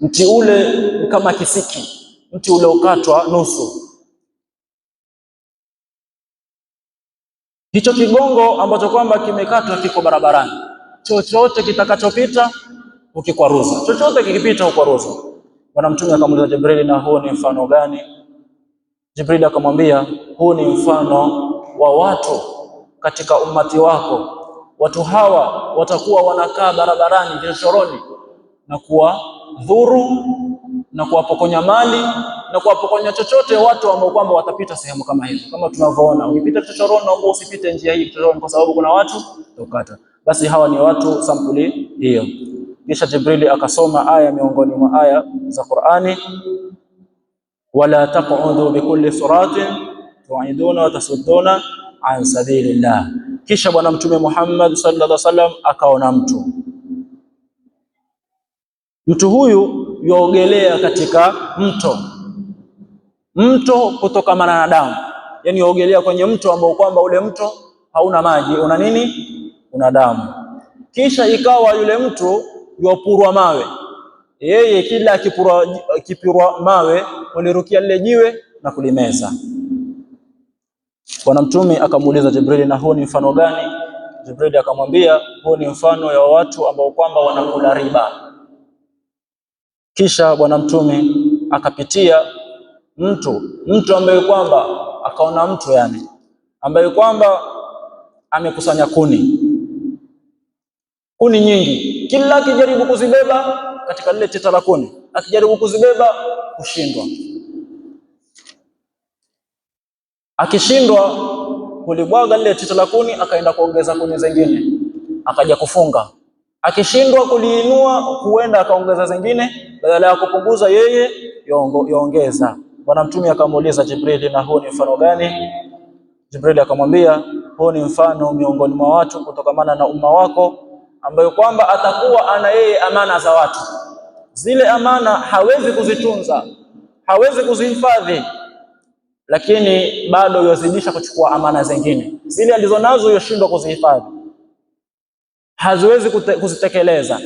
mti ule kama kisiki, mti ule ukatwa nusu. Hicho kigongo ambacho kwamba kimekatwa kiko barabarani, chochote kitakachopita ukikwaruza, chochote kikipita ukwaruza. Bwana Mtume akamuuliza Jibril, na huo ni mfano gani? Jibril akamwambia, huu ni mfano wa watu katika ummati wako. Watu hawa watakuwa wanakaa barabarani, vichochoroni, na kuwadhuru na kuwapokonya mali na kuwapokonya chochote watu ambao kwamba watapita sehemu kama hizo. Kama tunavyoona, ukipita vichochoroni naomba usipite njia hii vichochoroni, kwa sababu kuna watu ukata. Basi hawa ni watu sampuli hiyo. Kisha Jibril akasoma aya miongoni mwa aya za Qur'ani, wala taq'udu bikulli siratin tu'iduna wa tasudduna an sabilillah. Kisha Bwana Mtume Muhammad sallallahu alaihi wasallam akaona mtu huyu yuogelea katika mto kutokamana na damu, yani yuogelea kwenye mto ambao kwamba ule mto hauna maji, una nini? Una damu. Kisha ikawa yule mtu yupurwa mawe, yeye kila akipurwa mawe ulirukia lile jiwe na kulimeza. Bwana Mtume akamuuliza Jibril, na huu ni mfano gani? Jibril akamwambia, huu ni mfano ya watu ambao kwamba wanakula riba. Kisha Bwana Mtume akapitia mtu ambaye kwamba akaona mtu ambaye kwamba amekusanya kuni nyingi, kila akijaribu kuzibeba katika lile tita la kuni, akijaribu kuzibeba kushindwa. Akishindwa kulibwaga lile tita la kuni, akaenda kuongeza kuni zingine, akaja kufunga. Akishindwa kuliinua, huenda akaongeza zingine, badala ya kupunguza yeye yaongeza. Bwana Mtume akamuuliza Jibril, na huu ni mfano gani? Jibril akamwambia, huu ni mfano miongoni mwa watu kutokamana na umma wako, ambayo kwamba atakuwa ana yeye amana za watu. Zile amana hawezi kuzitunza, hawezi kuzihifadhi, lakini bado yozidisha kuchukua amana zingine. Zile alizonazo yoshindwa kuzihifadhi, haziwezi kuzitekeleza,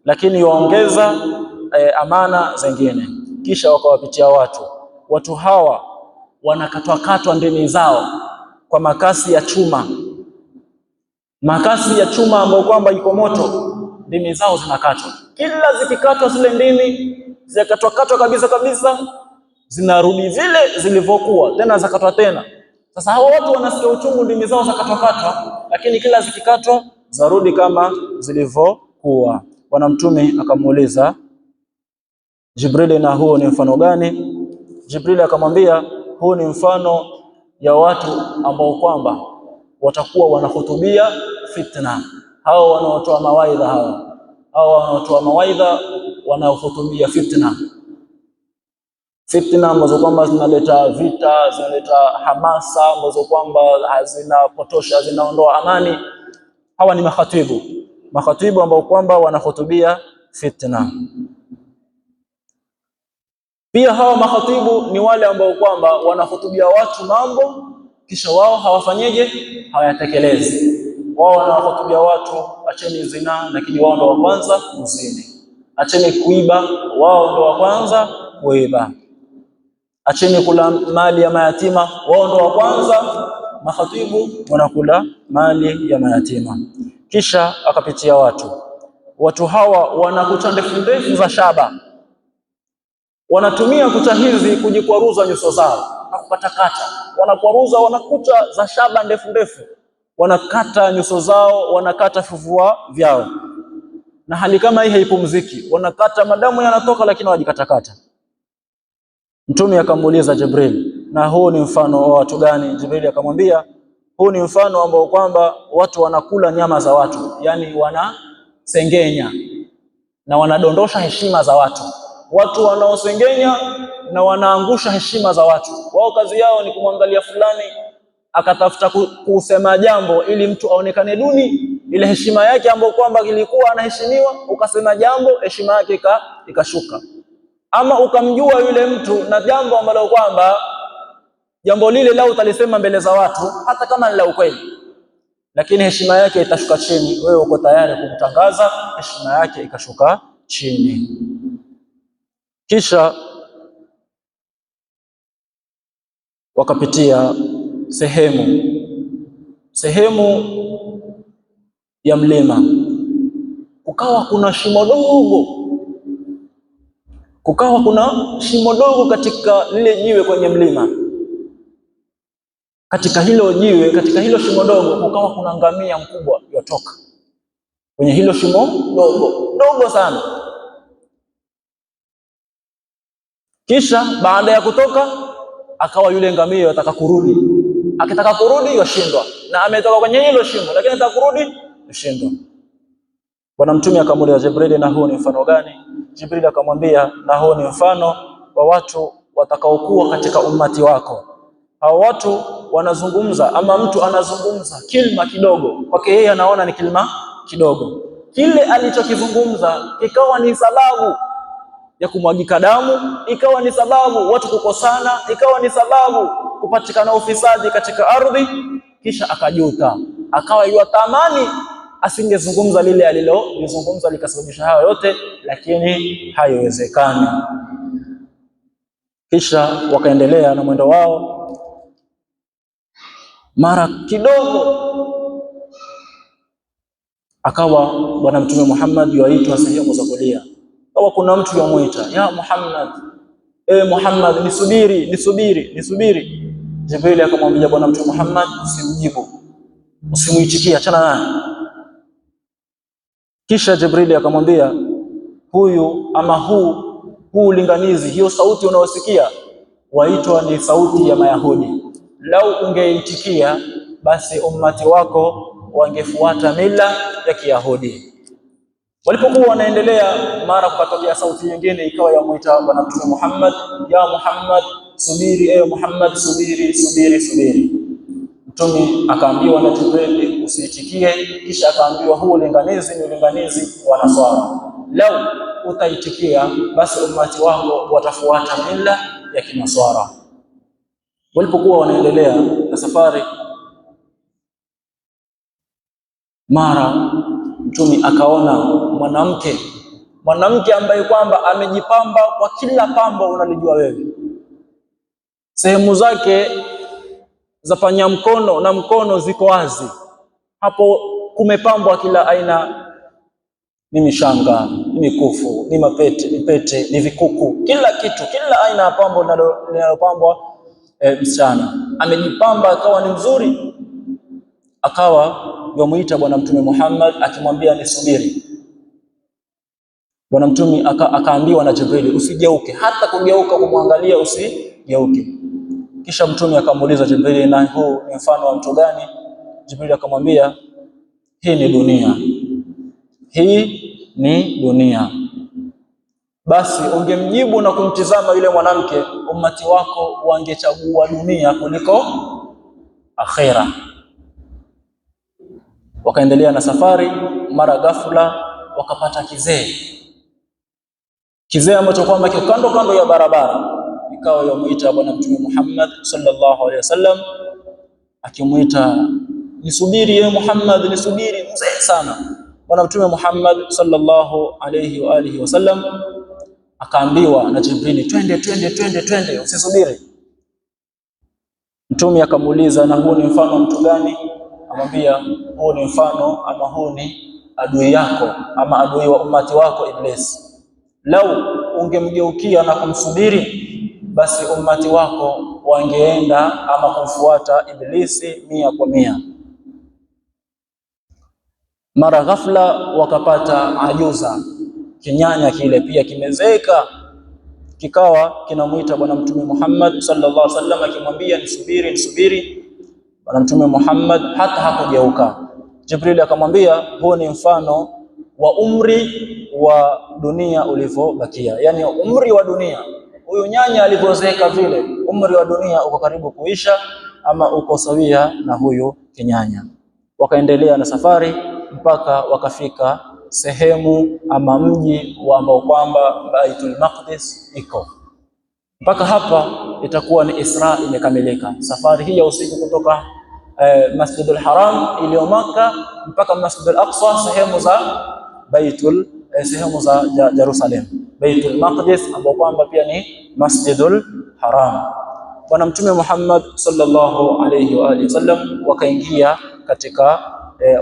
lakini yuongeza amana zingine. Kisha wakawapitia watu hawa wanakatwa ndimi zao kwa makasi ya chuma, ambao kwamba iko moto, ndimi zao zinakatwa. Kila zikikatwa zile ndimi zikatwa kabisa, zinarudi vile zilivyokuwa, tena zakatwa tena. Sasa hao watu wanasikia uchungu, ndimi zao zakatwa, lakini kila zikikatwa zarudi kama zilivyokuwa. Bwana Mtume akamuuliza Jibril, na huo ni mfano gani? Jibril akamwambia, huu ni mfano ya watu ambao kwamba watakuwa wanahutubia fitna. Hao wanaotoa mawaidha, wanaohutubia fitna ambazo kwamba zinaleta vita, zinaleta hamasa, ambazo kwamba zinapotosha, zinaondoa amani. Hawa ni makhatibu ambao kwamba wanahutubia fitna. Pia hawa makhatibu ni wale ambao kwamba wanahutubia watu mambo, kisha wao hawafanyeje? Hawayatekelezi. Wao wanahutubia watu, acheni zina, lakini wao ndio wa kwanza kuzini. Acheni kuiba, wao ndio wa kwanza kuiba. Acheni kula mali ya mayatima, wao ndio wa kwanza. Makhatibu wanakula mali ya mayatima. Kisha akapitia watu hawa wana kucha ndefu za shaba, wanatumia kucha hizi kujikwaruza nyuso zao na kukatakata. Wanakwaruza, wanakucha za shaba ndefu, wanakata nyuso zao, wanakata vifua vyao, na hali kama hii haipumziki, wanakata madamu yanatoka, lakini wajikatakata. Mtume akamuuliza Jibril, na huu ni mfano wa watu gani? Jibril akamwambia, huu ni mfano ambao kwamba watu wanakula nyama za watu, yani wanasengenya na wanadondosha heshima za watu. watu wanaosengenya na wanaangusha heshima za watu. Wao kazi yao ni kumwangalia fulani akatafuta kusema jambo ili mtu aonekane duni, ile heshima yake ambayo kwamba ilikuwa anaheshimiwa, ukasema jambo heshima yake ikashuka. Ama ukamjua yule mtu na jambo ambalo kwamba jambo lile lao utalisema mbele za watu hata kama ni la ukweli, lakini heshima yake itashuka chini, wewe uko tayari kumtangaza, heshima yake ikashuka chini. Kisha wakapitia sehemu ya mlima, kukawa kuna shimo dogo katika lile jiwe kwenye mlima. Katika hilo shimo dogo kukawa kuna ngamia mkubwa yotoka kwenye hilo shimo dogo sana. Kisha baada ya kutoka, akawa yule ngamia anataka kurudi. Akitaka kurudi yashindwa, na ametoka kwenye hilo shimo, lakini anataka kurudi yashindwa. Bwana Mtume akamuuliza Jibril, na huo ni mfano gani? Jibril akamwambia, na huo ni mfano wa watu watakaokuwa katika ummati wako. Hao watu wanazungumza, ama mtu anazungumza kilima kidogo, kwake yeye anaona ni kilima kidogo. Kile alichokizungumza ikawa ni sababu ya kumwagika damu, ikawa ni sababu watu kukosana, ikawa ni sababu kupatikana ufisadi katika ardhi. Kisha akajuta, akawa yuatamani asingezungumza lile alilozungumza likasababisha hayo yote, lakini haiwezekani. Kisha wakaendelea na mwendo wao. Mara kidogo akawa Bwana Mtume Muhammad yuaitwa sehemu za kulia. Kawa kuna mtu yamuita, ya Muhammad, Muhammad, nisubiri. Jibril akamwambia Bwana Mtume Muhammad, usimjibu, usimuitikie, achana naye. Kisha Jibril akamwambia, huu linganizi, hiyo sauti unayosikia waitwa ni sauti ya Mayahudi. Lau ungeitikia basi ummati wako wangefuata mila ya Kiyahudi. Walipokuwa wanaendelea, mara kukatokea sauti nyingine ikawa yamuita Bwana Mtume Muhammad, ya Muhammad, subiri, Muhammad, subiri. Mtume akaambiwa na Jibril usiitikie. Kisha akaambiwa huo ulinganizi ni ulinganizi wa Nasara. Lau utaitikia basi ummati wako watafuata mila ya Kinasara. Walipokuwa wanaendelea na safari, mara Mtume akaona mwanamke ambaye kwamba amejipamba kwa kila pambo unalijua wewe. Sehemu zake za panya mkono na mkono ziko wazi, hapo kumepambwa kila aina, ni mishanga, ni mikufu, ni mapete, ni pete, ni vikuku, kila kitu, kila aina ya pambo linalopambwa msichana. Amejipamba akawa ni mzuri, akawa yamuita Bwana Mtume Muhammad akimwambia nisubiri. Bwana Mtume akaambiwa na Jibril usigeuke, hata kugeuka kumwangalia usigeuke. Kisha Mtume akamuuliza Jibril, na huu ni mfano wa mtu gani? Jibril akamwambia, hii ni dunia. Basi ungemjibu na kumtizama yule mwanamke, ummati wako wangechagua dunia kuliko akhera. Wakaendelea na safari, mara ghafla wakapata kizee ambacho kwamba kiko kando ya barabara. Ikawa yamuita Bwana Mtume Muhammad sallallahu alaihi wasallam, akimuita nisubiri, Muhammad, nisubiri, mzee sana. Bwana Mtume Muhammad sallallahu alaihi wa alihi wasallam akaambiwa na Jibril, twende, usisubiri. Mtume akamuuliza, na huu ni mfano mtu gani? Amwambia, huu ni mfano, ama huu ni adui yako, ama adui wa ummati wako Iblis. Lau ungemgeukia na kumsubiri, basi ummati wako wangeenda ama kumfuata Iblisi 100%. Mara ghafla wakapata ajuza, kinyanya kile pia kimezeeka, kikawa kinamuita Bwana Mtume Muhammad sallallahu alaihi wasallam akimwambia nisubiri. Bwana Mtume Muhammad hata hakugeuka. Jibril akamwambia, huu ni mfano wa umri wa dunia ulivyobakia, yani umri wa dunia. Huyu nyanya alivyozeeka vile, umri wa dunia uko karibu kuisha ama uko sawia na huyu kinyanya. Wakaendelea na safari mpaka wakafika sehemu ama mji ambao kwamba Baitul Maqdis iko. Mpaka hapa itakuwa ni Isra imekamilika. Safari hii ya usiku kutoka Masjidul Haram iliyo Makka mpaka Masjidul Aqsa, sehemu za Jerusalem, Baitul Maqdis ambao kwamba pia ni Masjidul Haram. Bwana Mtume Muhammad sallallahu alayhi wa alihi wasallam wakaingia katika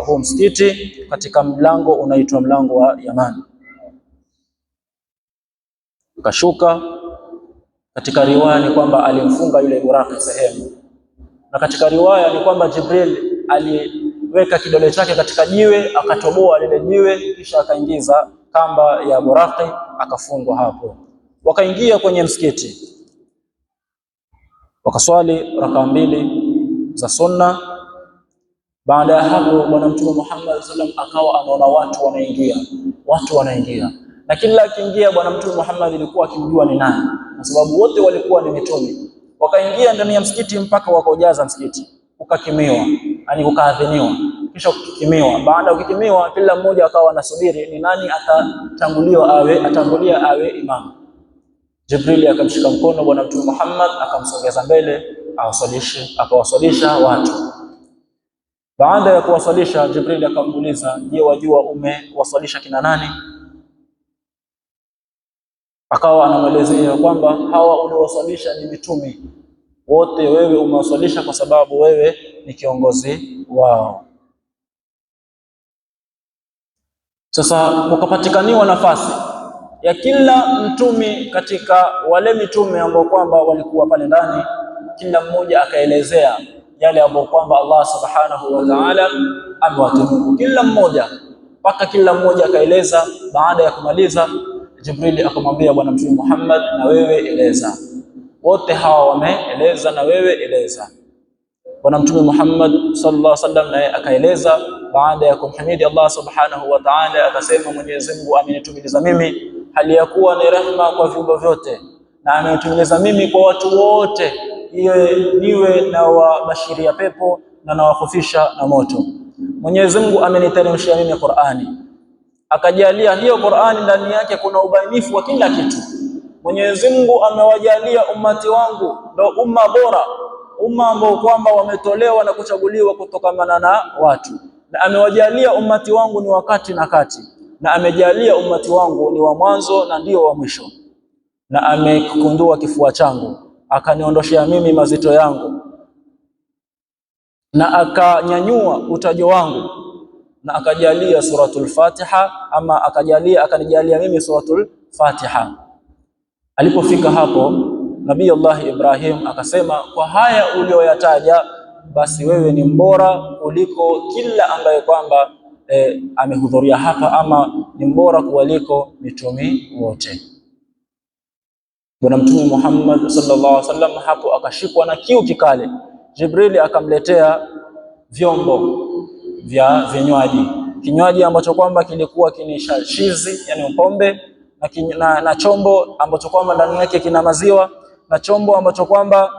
huu msikiti katika mlango unaitwa mlango wa Yaman. Kashuka, katika riwaya ni kwamba alimfunga yule buraki sehemu, na katika riwaya ni kwamba Jibril aliweka kidole chake katika jiwe akatoboa lile jiwe, kisha akaingiza kamba ya buraki akafungwa hapo. Wakaingia kwenye msikiti wakaswali rakaa 2 za sunna. Baada ya hapo Bwana Mtume Muhammad sallallahu alaihi wasallam akawa anaona watu wanaingia, na kila akiingia Bwana Mtume Muhammad alikuwa akimjua ni nani, kwa sababu wote walikuwa ni mitume. Wakaingia ndani ya msikiti mpaka wakaujaza msikiti, ukakimiwa, yani ukaadhiniwa, kisha ukikimiwa. Baada ya kukimiwa, kila mmoja akawa anasubiri ni nani atangulia awe imam. Jibril akamshika mkono Bwana Mtume Muhammad akamsogeza mbele akawaswalisha watu. Baada ya kuwaswalisha, Jibril akamuuliza, je, wajua umewaswalisha kina nani? Akawa anamwelezea kwamba hawa uliowaswalisha ni mitume wote, wewe umewaswalisha kwa sababu wewe ni kiongozi wao. Sasa ukapatikaniwa nafasi ya kila mtume katika wale mitume ambao kwamba walikuwa pale ndani, kila mmoja akaelezea yale ambayo kwamba Allah subhanahu wa ta'ala amewatunuku kila mmoja, mpaka kila mmoja akaeleza. Baada ya kumaliza, Jibril akamwambia Bwana Mtume Muhammad, na wewe eleza. Wote hawa wameeleza, na wewe eleza. Bwana Mtume Muhammad sallallahu alaihi wasallam naye akaeleza. Baada ya kumhimidi Allah subhanahu wa ta'ala akasema, Mwenyezi Mungu amenitumiliza mimi hali ya kuwa ni rehema kwa viumbe vyote, na amenitumiliza mimi kwa watu wote niwe na wabashiria pepo na nawahofisha na moto. Mwenyezi Mungu ameniteremshia mimi Qur'ani, akajalia hiyo Qur'ani ndani yake kuna ubainifu wa kila kitu. Mwenyezi Mungu amewajalia ummati wangu ndio umma bora, umma ambao kwamba wametolewa na kuchaguliwa kutokana na watu, na amewajalia ummati wangu ni wakati na kati, na amejalia ummati wangu ni wa mwanzo na ndio wa mwisho, na amekundua kifua changu akaniondoshia mimi mazito yangu, na akanyanyua utajo wangu, na akajalia suratul Fatiha ama akanijalia mimi suratul Fatiha. Alipofika hapo Nabii Allah Ibrahim akasema, kwa haya ulioyataja basi wewe ni mbora kuliko kila ambaye kwamba amehudhuria hapa, ama ni mbora kuliko mitume wote. Bwana Mtume Muhammad sallallahu alaihi wasallam hapo akashikwa na kiu kikali. Jibril akamletea vyombo vya kinywaji ambacho kwamba kilikuwa kinishizi, yani pombe, na chombo ambacho kwamba ndani yake kina maziwa, na chombo ambacho kwamba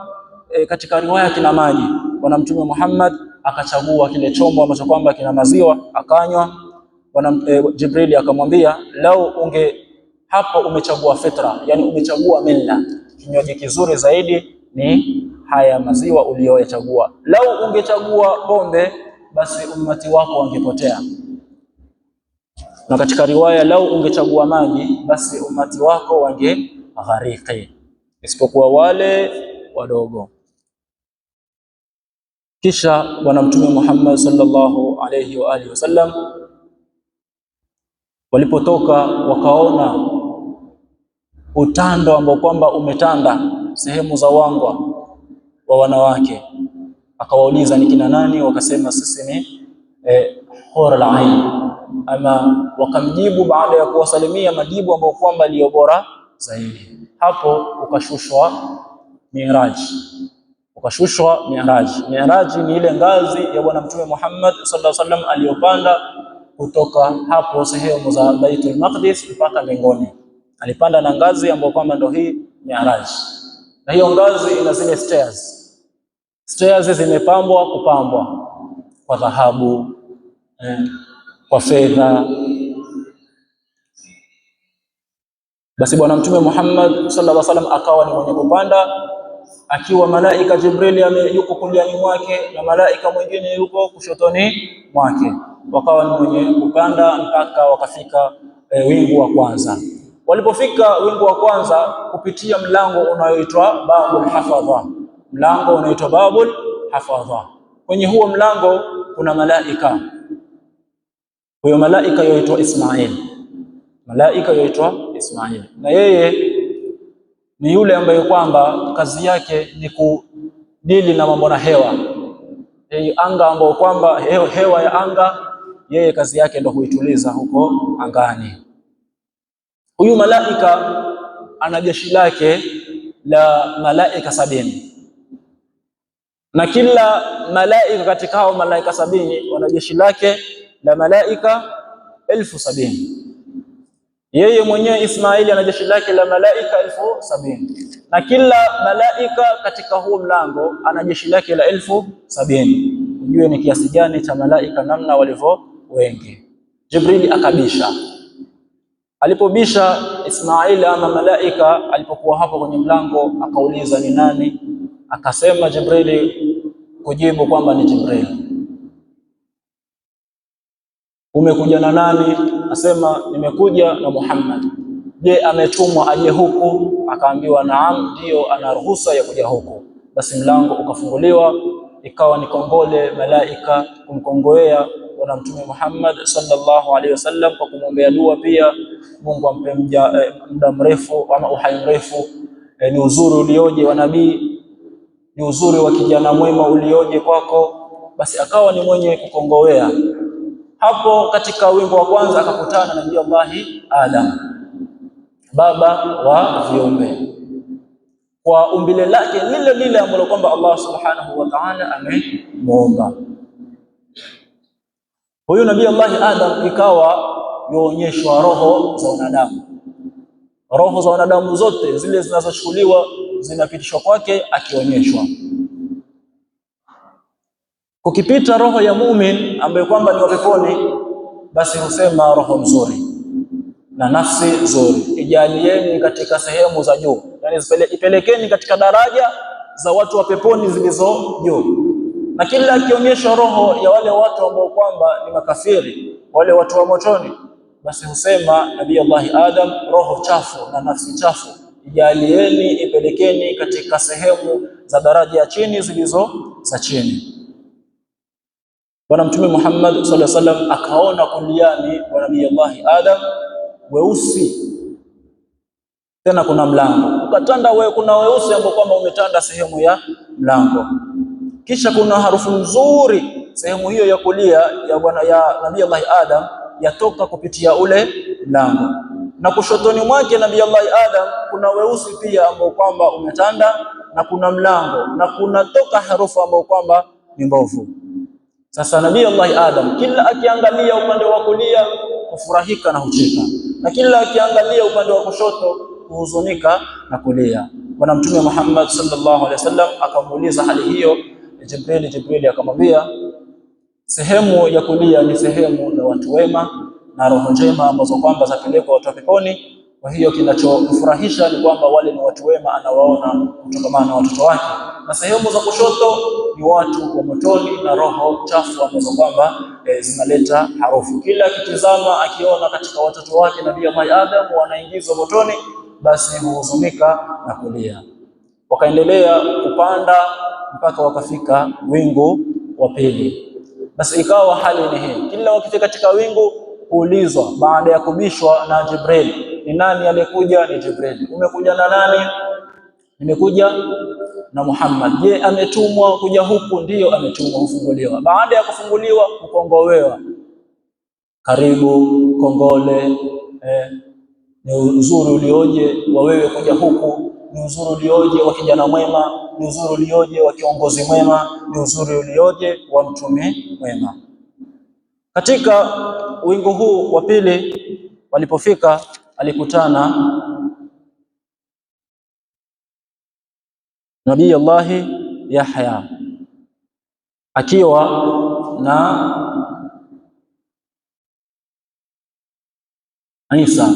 katika riwaya kina maji. Bwana Mtume Muhammad akachagua kile chombo ambacho kwamba kina maziwa akanywa. Bwana Jibril akamwambia, lau hapo umechagua fitra, yani umechagua mila, kinywaji kizuri zaidi ni haya maziwa uliyoyachagua. Lau ungechagua pombe, basi ummati wako wangepotea. Na katika riwaya, lau ungechagua maji, basi ummati wako wangeghariki, isipokuwa wale wadogo. Kisha Bwana Mtume Muhammad sallallahu alayhi wa alihi wasallam walipotoka wakaona utando ambao kwamba umetanda sehemu za wangwa wa wanawake, akawauliza ni kina nani? Wakasema sisi ni hur al-ain, ama wakamjibu baada ya kuwasalimia majibu ambayo kwamba ndio bora zaidi. Hapo ukashushwa Miraj. Miraj ni ile ngazi ya Bwana Mtume Muhammad sallallahu alaihi wasallam aliyopanda kutoka hapo sehemu za Baitul Maqdis mpaka mbinguni. Alipanda na ngazi ambayo kwamba ndio hii Mi'raj, na hiyo ngazi ina zile stairs kupambwa kwa dhahabu, kwa fedha. Basi Bwana Mtume Muhammad sallallahu alaihi wasallam akawa ni mwenye kupanda, akiwa malaika Jibril yuko kuliani mwake na malaika mwingine yuko kushotoni mwake. Wakawa ni mwenye kupanda mpaka wakafika wingu wa kwanza. Walipofika wingu wa kwanza, kupitia mlango unaoitwa Babul Hafadha, mlango unaoitwa Babul Hafadha. Kwenye huo mlango kuna malaika. Huyo malaika yaitwa Ismail. Malaika yaitwa Ismail, na yeye ni yule ambaye kwamba kazi yake ni kudili na mambo na hewa. Yeye anga ambao kwamba hewa ya anga, yeye kazi yake ndio huituliza huko angani. Huyu malaika ana jeshi lake la malaika 70, na kila malaika katika hao malaika 70 wana jeshi lake la malaika 1070. Yeye mwenyewe Ismaili ana jeshi lake la malaika 1070, na kila malaika katika huo mlango ana jeshi lake la 1070. Unajue ni kiasi gani cha malaika, namna walivyo wengi. Jibril akabisha. Alipobisha Ismaili ama malaika alipokuwa hapo kwenye mlango, akauliza ni nani? Akasema Jibril, kujibu kwamba ni Jibril. Umekuja na nani? Asema nimekuja na Muhammad. Je, ametumwa aje huku? Akaambiwa naam, ndio, ana ruhusa ya kuja huku. Basi mlango ukafunguliwa, ikawa ni kongole malaika kumkongoea Bwana Mtume Muhammad sallallahu alaihi wasallam kwa kumwombea dua pia, Mungu ampe muda mrefu ama uhai mrefu. Ni uzuri ulioje wa nabii, ni uzuri wa kijana mwema ulioje kwako. Basi akawa ni mwenye kukongowea. Hapo katika wingu wa kwanza akakutana na Nabii Allah Adam, baba wa viumbe, kwa umbile lake lile ambalo kwamba Allah subhanahu wa ta'ala amemuumba. Huyu Nabii Allah Adam ikawa yuonyeshwa roho za wanadamu. Roho za wanadamu zote zile zinazochukuliwa zinapitishwa kwake akionyeshwa. Kukipita roho ya muumini ambaye kwamba ni wa peponi, basi husema roho nzuri na nafsi nzuri, ijalieni katika sehemu za juu, yani ipelekeni katika daraja za watu wa peponi zilizo juu. Na kila akionyesha roho ya wale watu ambao kwamba ni makafiri, wale watu wa motoni, basi husema Nabii Allah Adam, roho chafu na nafsi chafu, ijalieni ipelekeni katika sehemu za daraja ya chini zilizo za chini. Bwana Mtume Muhammad sallallahu alaihi wasallam akaona kuliani wa Nabii Allah Adam weusi, tena kuna mlango ukatanda kuna weusi ambao kwamba umetanda sehemu ya mlango, kisha kuna harufu nzuri sehemu hiyo ya kulia ya Nabii Allah Adam yatoka kupitia ule mlango, na kushotoni mwake Nabii Allah Adam kuna weusi pia ambao kwamba umetanda, na kuna mlango na kunatoka harufu ambao kwamba ni mbovu. Sasa Nabii Allah Adam kila akiangalia upande wa kulia kufurahika na hucheka, na kila akiangalia upande wa kushoto kuhuzunika na kulia. Bwana Mtume Muhammad sallallahu alaihi wasallam akamuuliza hali hiyo Jibril akamwambia, sehemu ya kulia ni sehemu ya watu wema na roho njema ambazo kwamba zapelekwa watu wa peponi. Kwa hiyo kinachofurahisha ni kwamba wale ni watu wema, anawaona kutokana na watoto wake, na sehemu za kushoto ni watu wa motoni na roho chafu ambazo kwamba zinaleta harufu. Kila akitizama akiona katika watoto wake Nabii Allah Adam wanaingizwa motoni, basi huhuzunika na kulia. Wakaendelea kupanda mpaka wakafika wingu wa pili. Basi ikawa hali ni hii, kila wakifika katika wingu huulizwa baada ya kubishwa na Jibril, ni nani aliyekuja? Ni Jibril. Umekuja na nani? Nimekuja na Muhammad. Je, ametumwa kuja huku? Ndiyo, ametumwa. Hufunguliwa. Baada ya kufunguliwa kukongowewa, karibu kongole, ni uzuri ulioje wa wewe kuja huku, ni uzuri ulioje wa kijana mwema, ni uzuri ulioje wa kiongozi mwema, ni uzuri ulioje wa mtume mwema. Katika wingu huu wa pili walipofika, alikutana Nabii Allah Yahya akiwa na Isa,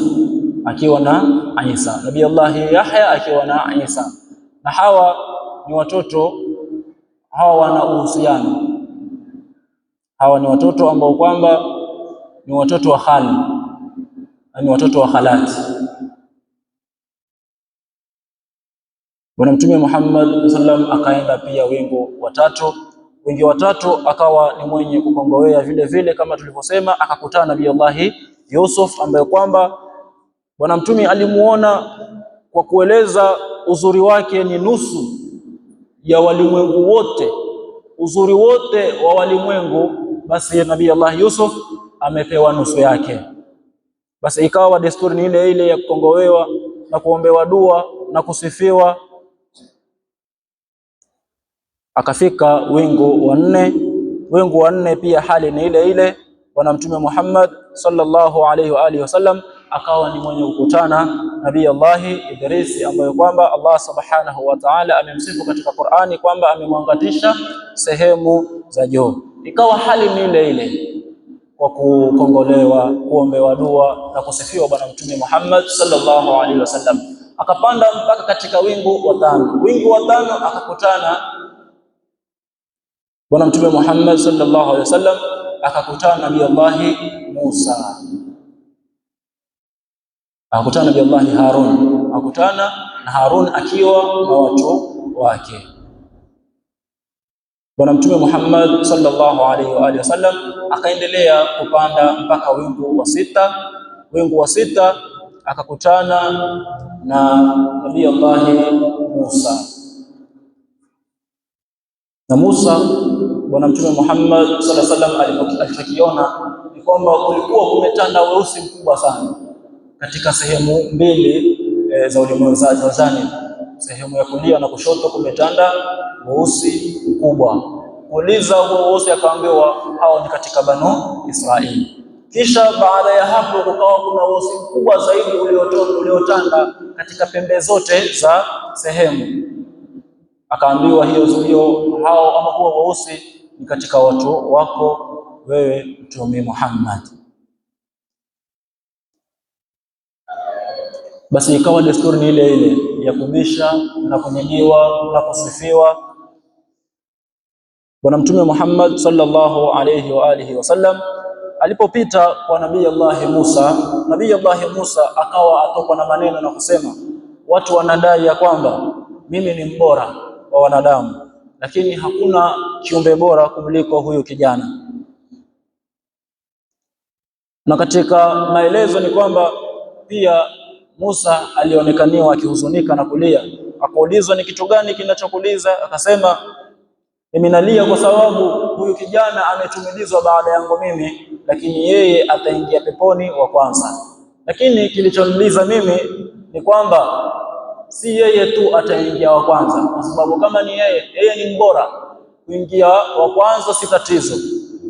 Nabii Allah Yahya akiwa na Isa, na hawa ni watoto, hawa wana uhusiano. Hawa ni watoto ambao kwamba ni watoto wa khali, ni watoto wa khalati. Bwana Mtume Muhammad sallam akaenda pia wingu watatu, akawa ni mwenye kukongowea vile vile kama tulivyosema, akakutana Nabii Allah Yusuf ambaye kwamba Bwana Mtume alimuona kwa kueleza uzuri wake ni nusu ya walimwengu wote, uzuri wote wa walimwengu, basi Nabii Allah Yusuf amepewa nusu yake. Basi ikawa desturi ni ile ile ya kukongowewa na kuombewa dua na kusifiwa. Akafika wingu wa nne pia hali ni ile ile. Bwana Mtume Muhammad sallallahu alaihi wa alihi wasallam akawa ni mwenye kukutana Nabii Allah Idris ambaye kwamba Allah subhanahu wa ta'ala amemsifu katika Qur'ani kwamba amemwangatisha sehemu za juu. Ikawa hali ni ile ile kwa kukongolewa, kuombewa dua na kusifiwa Bwana Mtume Muhammad sallallahu alaihi wasallam. Akapanda mpaka katika wingu wa tano akakutana Bwana Mtume Muhammad sallallahu alaihi wasallam, akakutana Nabii Allah Musa, akakutana Nabii Allah Harun, akakutana na Harun akiwa na watu wake. Bwana Mtume Muhammad sallallahu alaihi wa alihi wasallam akaendelea kupanda mpaka wingu wa sita akakutana na Nabii Allah Musa. Na Musa, Bwana Mtume Muhammad sallallahu alaihi wasallam alichokiona ni kwamba kulikuwa kumetanda weusi mkubwa sana katika sehemu mbili za ulimwengu za Zanzibar. Sehemu ya kulia na kushoto kumetanda weusi mkubwa. Kuuliza huo weusi, akaambiwa hao ni katika Banu Israili. Kisha baada ya hapo kukawa kuna weusi mkubwa zaidi uliotanda katika pembe zote za sehemu. Akaambiwa hao ama huo weusi ni katika watu wako wewe Mtume Muhammad. Basi ikawa desturi ni ile ile ya kubisha na kunyigiwa na kusifiwa. Bwana Mtume Muhammad sallallahu alayhi wa alihi wasallam alipopita kwa Nabii Allah Musa akawa atokwa na maneno na kusema, watu wanadai ya kwamba mimi ni mbora wa wanadamu, lakini hakuna kiumbe bora kumliko huyu kijana. Na katika maelezo ni kwamba pia Musa alionekaniwa akihuzunika na kulia. Akaulizwa, ni kitu gani kinachokuliza? Akasema, mimi nalia kwa sababu huyu kijana ametumilizwa baada yangu mimi, lakini yeye ataingia peponi wa kwanza. Lakini kilichoniliza mimi ni kwamba si yeye tu ataingia wa kwanza, kwa sababu kama ni yeye ni mbora, kuingia wa kwanza si tatizo.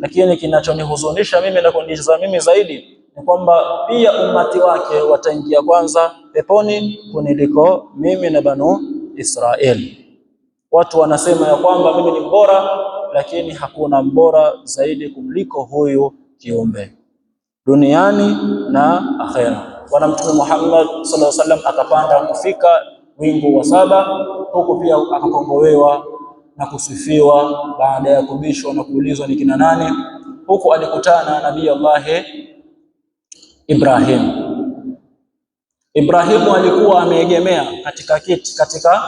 Lakini kinachonihuzunisha mimi na kuniza mimi zaidi ni kwamba pia umati wake wataingia kwanza peponi kuniliko mimi na Banu Israeli. Watu wanasema ya kwamba mimi ni mbora, lakini hakuna mbora zaidi kumliko huyu kiumbe duniani na akhera. Bwana Mtume Muhammad sallallahu alaihi wasallam akapanda kufika wingu wa 7, huko pia akakongowewa na kusifiwa. Baada ya kubishwa na kuulizwa ni kina nani, huko alikutana na Nabii Allah Ibrahimu alikuwa ameegemea katika kiti katika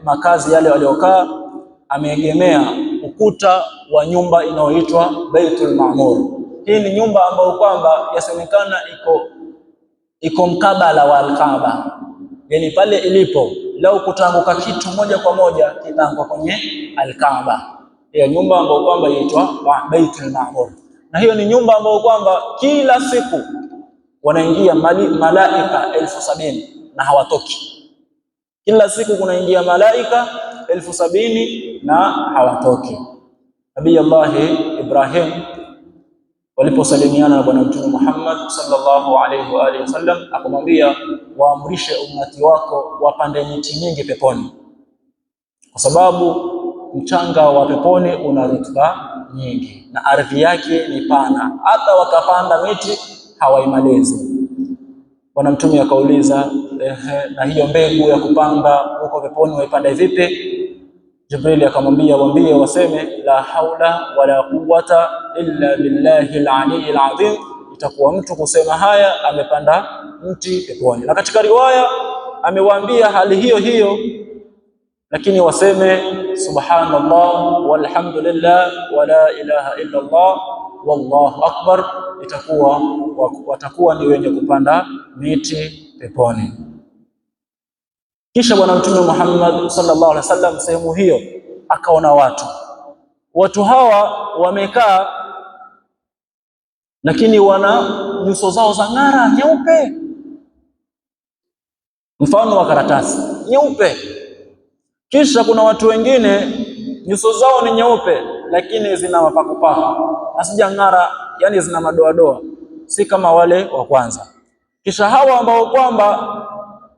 makazi yale waliokaa, ameegemea ukuta wa nyumba inayoitwa Baitul Maamur. Hii ni nyumba ambayo kwamba yasemekana iko mkabala wa Al-Kaaba, yani pale ilipo lau kutanguka kitu moja kwa moja kitanguka kwenye Al-Kaaba. Hiyo nyumba ambayo kwamba inaitwa Baitul Maamur, na hiyo ni nyumba ambayo kwamba kila siku wanaingia malaika 70,000 na hawatoki. Kila siku kunaingia malaika 70,000 na hawatoki. Nabii Allah Ibrahim waliposalimiana na bwana mtume Muhammad sallallahu alaihi wa alihi wasallam, akamwambia waamrishe ummati wako wapande miti mingi peponi, kwa sababu mchanga wa peponi una rutuba nyingi na ardhi yake ni pana, hata wakapanda miti hawaimalizi. Bwana mtume akauliza, na hiyo mbegu ya kupanda huko peponi waipanda vipi? Jibril akamwambia, waambie waseme la haula wala quwwata illa billahi al-ali al-azim. Itakuwa mtu kusema haya amepanda mti peponi. Na katika riwaya amewaambia hali hiyo hiyo, lakini waseme subhanallah walhamdulillah wala ilaha illa Allah wallahu akbar, itakuwa watakuwa ni wenye kupanda miti peponi. Kisha bwana mtume Muhammad sallallahu alaihi wasallam sehemu hiyo akaona watu hawa wamekaa, lakini wana nyuso zao za ng'ara nyeupe, mfano wa karatasi nyeupe. Kisha kuna watu wengine nyuso zao ni nyeupe, lakini zina mapakopako, asija ng'ara, yani zina madoadoa, si kama wale wa kwanza. Kisha hawa ambao kwamba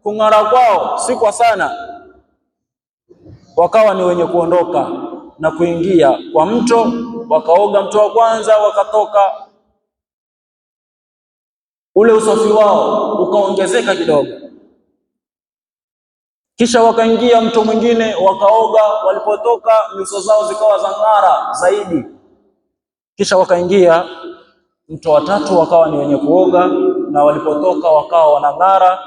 kung'ara kwao si kwa sana, wakawa ni wenye kuondoka na kuingia kwa mto, wakaoga mto wa kwanza, wakatoka, ule usafi wao ukaongezeka kidogo. Kisha wakaingia mto mwingine, wakaoga, walipotoka nyuso zao zikawa za ng'ara zaidi. Kisha wakaingia mto wa tatu, wakawa ni wenye kuoga, na walipotoka wakawa wanang'ara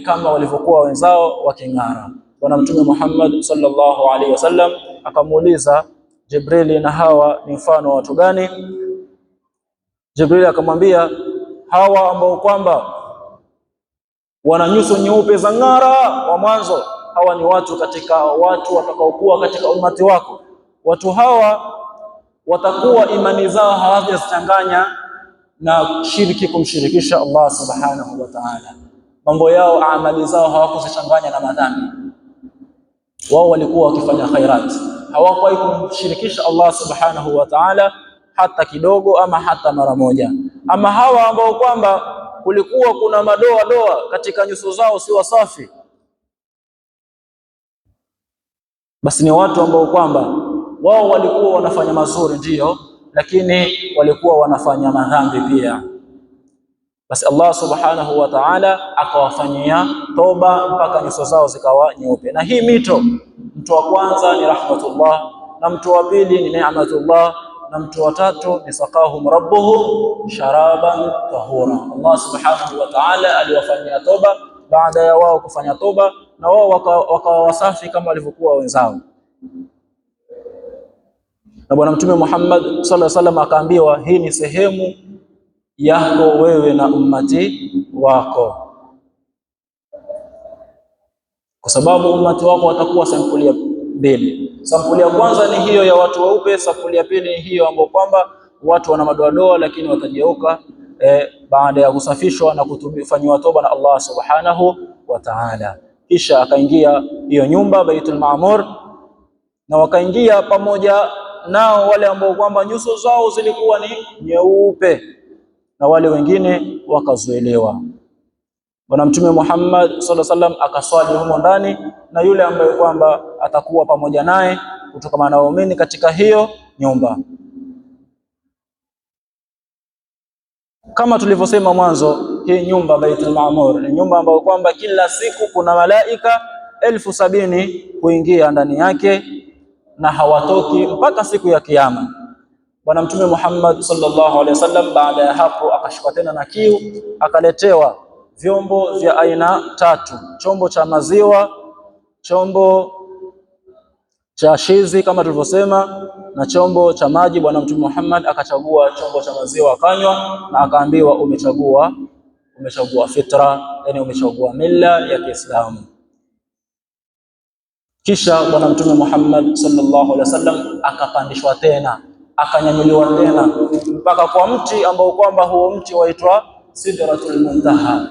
kama walivyokuwa wenzao waking'ara. Bwana mtume Muhammad sallallahu alaihi wasallam akamuuliza Jibril, na hawa ni mfano wa watu gani? Jibril akamwambia, hawa ambao kwamba wana nyuso nyeupe za ng'ara wa mwanzo, hawa ni watu katika watu watakaokuwa katika umati wako. Watu hawa watakuwa imani zao hawajazichanganya na shirki, kumshirikisha Allah subhanahu wa ta'ala. Mambo yao, amali zao hawakuzichanganya na madhambi. Wao walikuwa wakifanya khairat, hawakuwahi kumshirikisha Allah subhanahu wa ta'ala hata kidogo, ama hata mara moja. Ama hawa ambao kwamba kulikuwa kuna madoa katika nyuso zao si wasafi, basi ni watu ambao kwamba wao walikuwa wanafanya mazuri ndiyo, lakini walikuwa wanafanya madhambi pia. Basi Allah subhanahu wa ta'ala akawafanyia toba mpaka nyuso zao zikawa nyeupe. Na hii mto wa kwanza ni rahmatullah, na mto wa pili ni ni'matullah, na mto wa tatu ni saqahum rabbuhum sharaban tahura. Allah subhanahu wa ta'ala aliwafanyia toba baada ya wao kufanya toba, na wao wakawa wasafi kama walivyokuwa wenzao. Na bwana mtume Muhammad sallallahu alaihi wasallam akaambiwa, hii ni sehemu yako wewe na ummati wako, kwa sababu ummati wako watakuwa sampuli mbili. Sampuli ya kwanza ni hiyo ya watu weupe, sampuli ya pili ni hiyo ambao kwamba watu wana madoadoa, lakini watajeuka baada ya kusafishwa na kufanywa toba na Allah subhanahu wa ta'ala. Kisha akaingia hiyo nyumba Baitul Maamur, na wakaingia pamoja nao wale ambao kwamba nyuso zao zilikuwa ni nyeupe, na wale wengine wakazuelewa. Bwana mtume Muhammad sallallahu alaihi wasallam akaswali humo ndani na yule ambaye kwamba atakuwa pamoja naye kutokana na waumini katika hiyo nyumba. Kama tulivyosema mwanzo, hii nyumba Baitul Maamur ni nyumba ambayo kwamba kila siku kuna malaika 70,000 kuingia ndani yake na hawatoki mpaka siku ya Kiyama. Bwana mtume Muhammad sallallahu alaihi wasallam baada ya hapo akashikwa tena na kiu, akaletewa vyombo vya aina tatu: chombo cha maziwa, chombo cha shizi kama tulivyosema, na chombo cha maji. Bwana mtume Muhammad akachagua chombo cha maziwa akanywa, na akaambiwa umechagua fitra, yani umechagua mila ya Kiislamu. Kisha bwana mtume Muhammad sallallahu alaihi wasallam akapandishwa tena, akanyanyuliwa tena mpaka kwa mti ambao kwamba huo mti waitwa Sidratul Muntaha.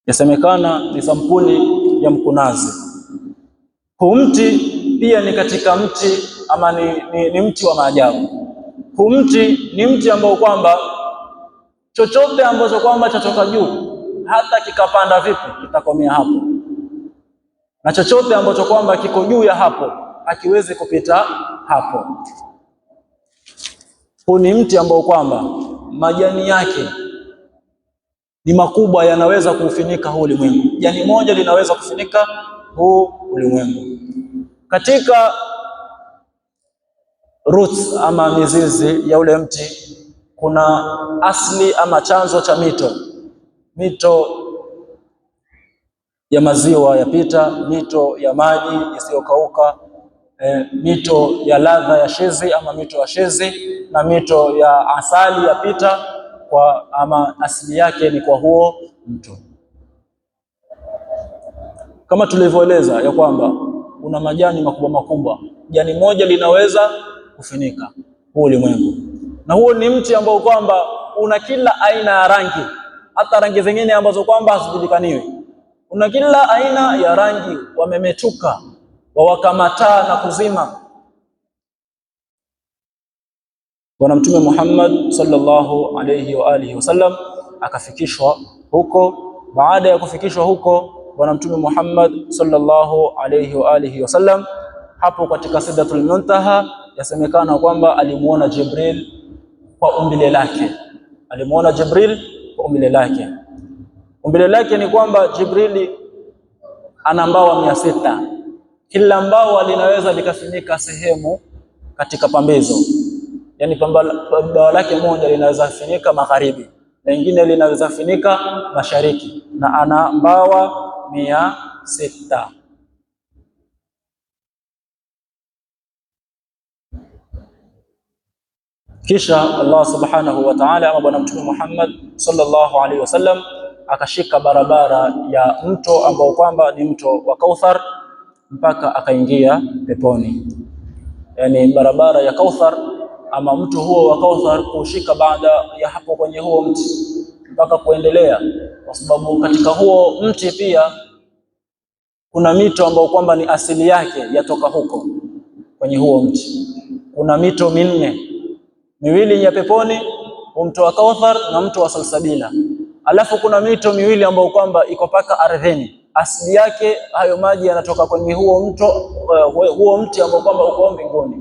Yasemekana ni sampuli ya mkunazi. Huu mti pia ni katika mti ama ni mti wa maajabu. Huu mti ni mti ambao kwamba chochote ambacho kwamba chatoka juu, hata kikapanda vipi kitakomea hapo, na chochote ambacho kwamba kiko juu ya hapo hakiwezi kupita hapo. Huu ni mti ambao kwamba majani yake ni makubwa, yanaweza kuufunika huu ulimwengu. Jani moja linaweza kufunika huu ulimwengu. Katika roots ama mizizi ya ule mti kuna asli ama chanzo cha mito ya maziwa yapita, mito ya maji isiyokauka, mito ya ladha ya shezi ama mito ya shezi, na mito ya asali yapita kwa ama asili yake ni kwa huo mto. Kama tulivyoeleza ya kwamba una majani makubwa makubwa, jani moja linaweza kufunika huu ulimwengu. Na huo ni mti ambao kwamba una kila aina ya rangi, hata rangi zingine ambazo kwamba hazijulikaniwi. Una kila aina ya rangi, wamemetuka, wawakamataa na kuzima. Bwana Mtume Muhammad sallallahu alayhi wa alihi wasallam akafikishwa huko. Baada ya kufikishwa huko, Bwana Mtume Muhammad sallallahu alayhi wa alihi wasallam hapo katika Sidratul Muntaha, yasemekana kwamba alimuona Jibril kwa umbile lake. Alimuona Jibril kwa umbile lake. Umbile lake ni kwamba Jibrili ana mbawa 600. Kila mbawa linaweza likafunika sehemu katika pambezo. Yani bawa lake moja linaweza kufunika magharibi, na lingine linaweza kufunika mashariki, na ana mbawa 600. Kisha Allah subhanahu wa ta'ala ama Bwana Mtume Muhammad sallallahu alaihi wasallam akashika barabara ya mto ambao kwamba ni mto wa Kauthar mpaka akaingia peponi. Yani barabara ya Kauthar ama mto huo wa Kauthar kushika baada ya hapo kwenye huo mti mpaka kuendelea, kwa sababu katika huo mti pia kuna mito ambao kwamba ni asili yake yatoka huko kwenye huo mti. Kuna mito 4, miwili ya peponi, mto wa Kauthar na mto wa Salsabila. Alafu kuna mito 2 ambao kwamba iko paka ardhini, asili yake hayo maji yanatoka kwenye huo mto, huo mti ambao kwamba uko mbinguni.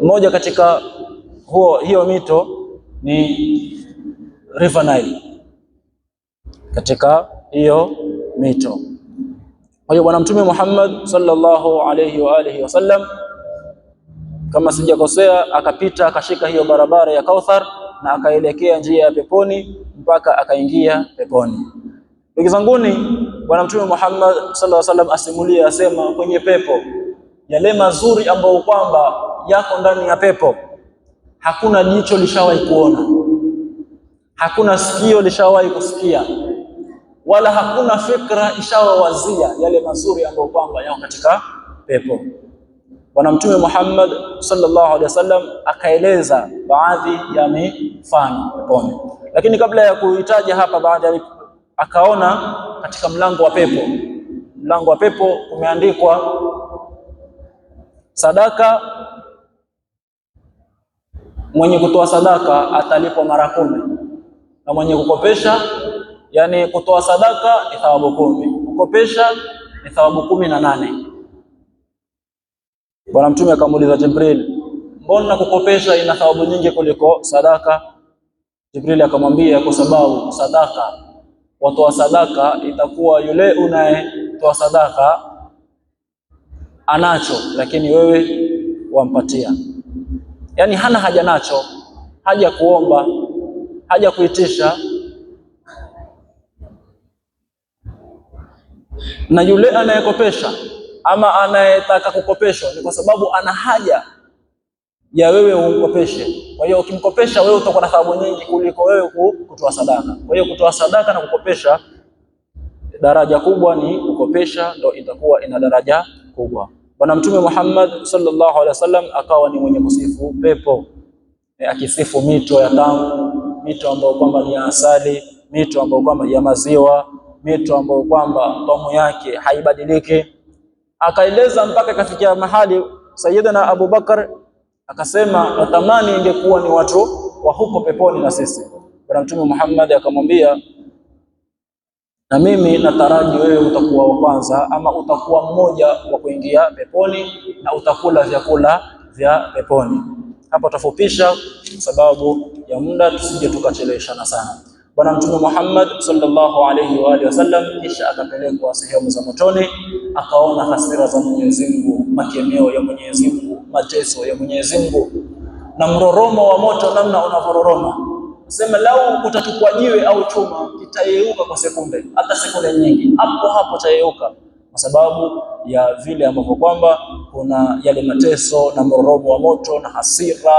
Mmoja katika hiyo mito ni River Nile, katika hiyo mito. Kwa hiyo Bwana Mtume Muhammad sallallahu alayhi wa alihi wasallam, kama sijakosea, akapita akashika hiyo barabara ya Kauthar na akaelekea njia ya peponi mpaka akaingia peponi. Ndugu zanguni, Bwana Mtume Muhammad sallallahu alaihi wasallam asimulia, asema kwenye pepo yale mazuri ambayo kwamba yako ndani ya pepo hakuna jicho lishawahi kuona, hakuna sikio lishawahi kusikia, wala hakuna fikra ishawawazia yale mazuri ambayo kwamba yako katika pepo. Bwana Mtume Muhammad sallallahu alaihi wasallam akaeleza baadhi ya mifano peponi, lakini kabla ya kuitaja hapa baada akaona katika mlango wa pepo umeandikwa sadaka, mwenye kutoa sadaka atalipwa mara 10, na mwenye kukopesha, yani kutoa sadaka ni thawabu 10, kukopesha ni thawabu 18. Bwana Mtume akamuuliza Jibril, mbona kukopesha ina thawabu nyingi kuliko sadaka? Jibril akamwambia, kwa sababu sadaka, watoa sadaka itakuwa yule unayetoa sadaka anacho, lakini wewe wampatia. Yani hana haja nacho, haja kuomba, haja kuitisha. Na yule anayekopesha ama anayetaka kukopeshwa ni kwa sababu ana haja ya wewe umkopeshe. Kwa hiyo ukimkopesha wewe utakuwa na thawabu nyingi kuliko wewe kutoa sadaka. Kwa hiyo kutoa sadaka na kukopesha, daraja kubwa ni kukopesha, ndio itakuwa ina daraja kubwa. Bwana Mtume Muhammad sallallahu alaihi wasallam akawa ni mwenye kusifu pepo, akisifu mito ya tamu, mito ambayo kwamba ni ya asali, mito ambayo kwamba ya maziwa, mito ambayo kwamba tamu yake haibadiliki. Akaeleza mpaka kafikia mahali Sayyidina Abu Bakar akasema, natamani ingekuwa ni watu wa huko peponi na sisi. Bwana Mtume Muhammad akamwambia, na mimi nataraji wewe utakuwa wa kwanza, ama utakuwa mmoja wa kuingia peponi na utakula vyakula vya peponi. Hapa tafupisha sababu ya muda, tusije tukacheleweshana sana. Bwana Mtume Muhammad sallallahu alayhi wa alihi wasallam kisha akapelekwa sehemu za motoni, akaona hasira za Mwenyezi Mungu, makemeo ya Mwenyezi Mungu, mateso ya Mwenyezi Mungu na mroromo wa moto namna unavororoma. Sema lau utachukua jiwe au chuma kitayeyuka kwa sekunde, hata sekunde nyingi, hapo tayeyuka, kwa sababu ya vile ambavyo kwamba kuna yale mateso na mroromo wa moto na hasira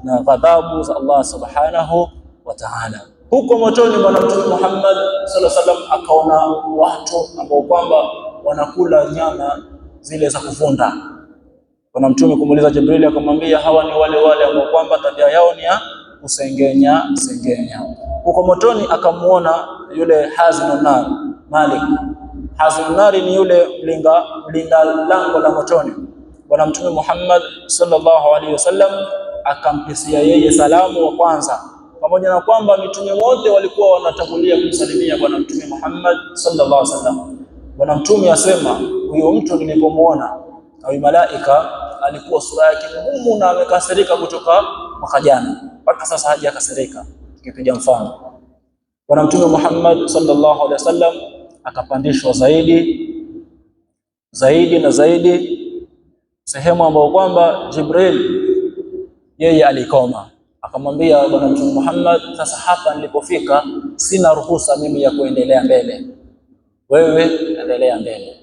na ghadhabu za Allah subhanahu wa ta'ala. Huko motoni Bwana Mtume Muhammad sallallahu alaihi wasallam akaona watu ambao kwamba wanakula nyama zile za kuvunda. Bwana Mtume kumuuliza Jibril, akamwambia hawa ni wale ambao kwamba tabia yao ni ya kusengenya. Huko motoni akamuona yule Hazinun Nar Malik. Hazinun Nar ni yule mlinda lango la motoni. Bwana Mtume Muhammad sallallahu alaihi wasallam akampisia yeye salamu wa kwanza, pamoja na kwamba mitume wote walikuwa wanatangulia kumsalimia Bwana Mtume Muhammad sallallahu alaihi wasallam. Bwana Mtume asema, huyo mtu nilipomuona au malaika alikuwa sura yake ngumu na amekasirika kutoka mwaka jana mpaka sasa hajakasirika. Tukipiga mfano, Bwana Mtume Muhammad sallallahu alaihi wasallam akapandishwa zaidi na zaidi, sehemu ambayo kwamba Jibril yeye alikoma. Akamwambia Bwana Mtume Muhammad, sasa hapa nilipofika sina ruhusa mimi ya kuendelea mbele, wewe endelea mbele.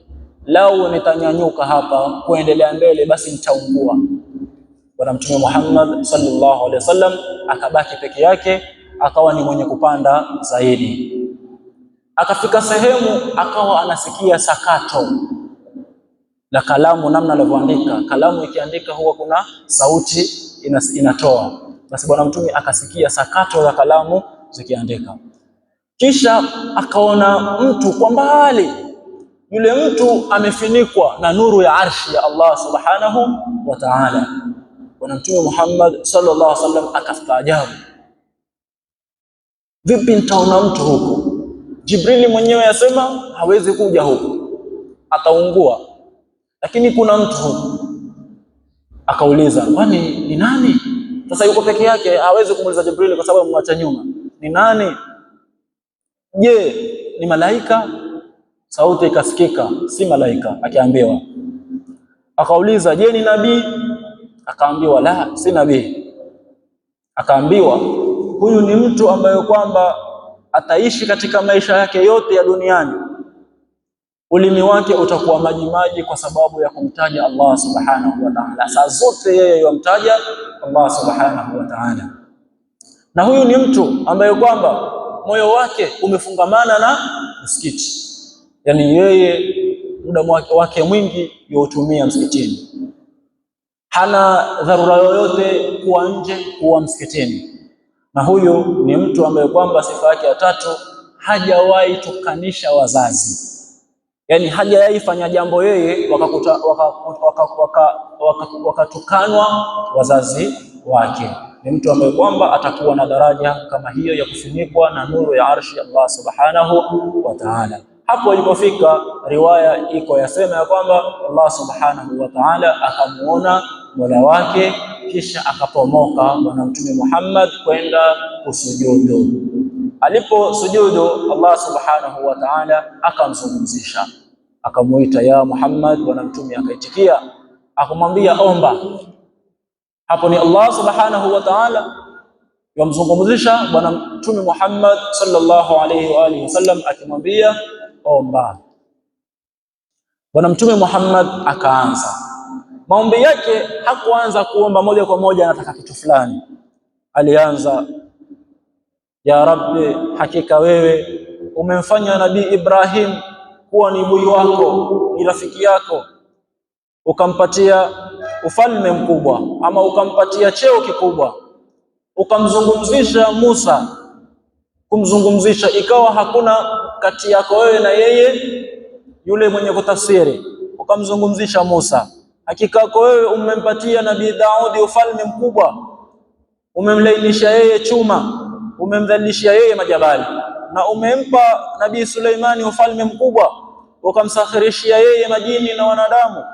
Lau nitanyanyuka hapa kuendelea mbele basi nitaungua. Bwana Mtume Muhammad sallallahu alaihi wasallam akabaki peke yake, akawa ni mwenye kupanda zaidi. Akafika sehemu akawa anasikia sakato la kalamu, namna alivyoandika kalamu, ikiandika huwa kuna sauti inatoa. Basi Bwana Mtume akasikia sakato la kalamu zikiandika. Kisha akaona mtu kwa mbali, yule mtu amefinikwa na nuru ya arshi ya Allah subhanahu wa ta'ala. Bwana Mtume Muhammad sallallahu alaihi wasallam akastaajabu, vipi nitaona mtu huku? Jibrili mwenyewe asema hawezi kuja huku, ataungua, lakini kuna mtu huku. Akauliza, kwani ni nani? Sasa yuko peke yake, hawezi kumuuliza Jibrili kwa sababu mwacha nyuma. Ni nani? Je, ni malaika? Sauti ikasikika, si malaika. Akiambiwa, akauliza, je, ni nabii? Akaambiwa, la, si nabii. Akaambiwa, huyu ni mtu ambaye kwamba ataishi katika maisha yake yote ya duniani, ulimi wake utakuwa maji kwa sababu ya kumtaja Allah subhanahu wa ta'ala. Saa zote yeye yomtaja Allah subhanahu wa ta'ala. Na huyu ni mtu ambaye kwamba moyo wake umefungamana na msikiti, yani yeye muda wake mwingi yotumia msikitini, hana dharura yoyote kuwa nje, kuwa msikitini. Na huyu ni mtu ambaye kwamba sifa yake ya tatu, hajawahi tukanisha wazazi, yani hajawahi fanya jambo yeye wakatukanwa wazazi wake. Ni mtu ambaye kwamba atakuwa na daraja kama hiyo ya kufunikwa na nuru ya arshi Allah subhanahu wa ta'ala. Hapo ilipofika riwaya iko yasema ya kwamba Allah subhanahu wa ta'ala akamuona Mola wake, kisha akapomoka Bwana Mtume Muhammad kwenda kusujudu. Alipo sujudu, Allah subhanahu wa ta'ala akamzungumzisha, akamuita ya Muhammad. Bwana Mtume akaitikia, akamwambia omba. Hapo ni Allah subhanahu wa ta'ala yamzungumzisha Bwana Mtume Muhammad sallallahu alayhi wa alihi wasallam, akimwambia omba. Bwana Mtume Muhammad akaanza maombi yake. Hakuanza kuomba moja kwa moja anataka kitu fulani, alianza, ya Rabbi, hakika wewe umemfanya Nabii Ibrahim kuwa ni bui wako, ni rafiki yako, ukampatia ufalme mkubwa, ama ukampatia cheo kikubwa, ukamzungumzisha Musa, kumzungumzisha ikawa hakuna kati yako wewe na yeye yule mwenye kutafsiri, ukamzungumzisha Musa. Hakika yako wewe umempatia Nabii Daudi ufalme mkubwa, umemlainisha yeye chuma, umemdhalilisha yeye majabali, na umempa Nabii Suleimani ufalme mkubwa, ukamsakhirishia yeye majini na wanadamu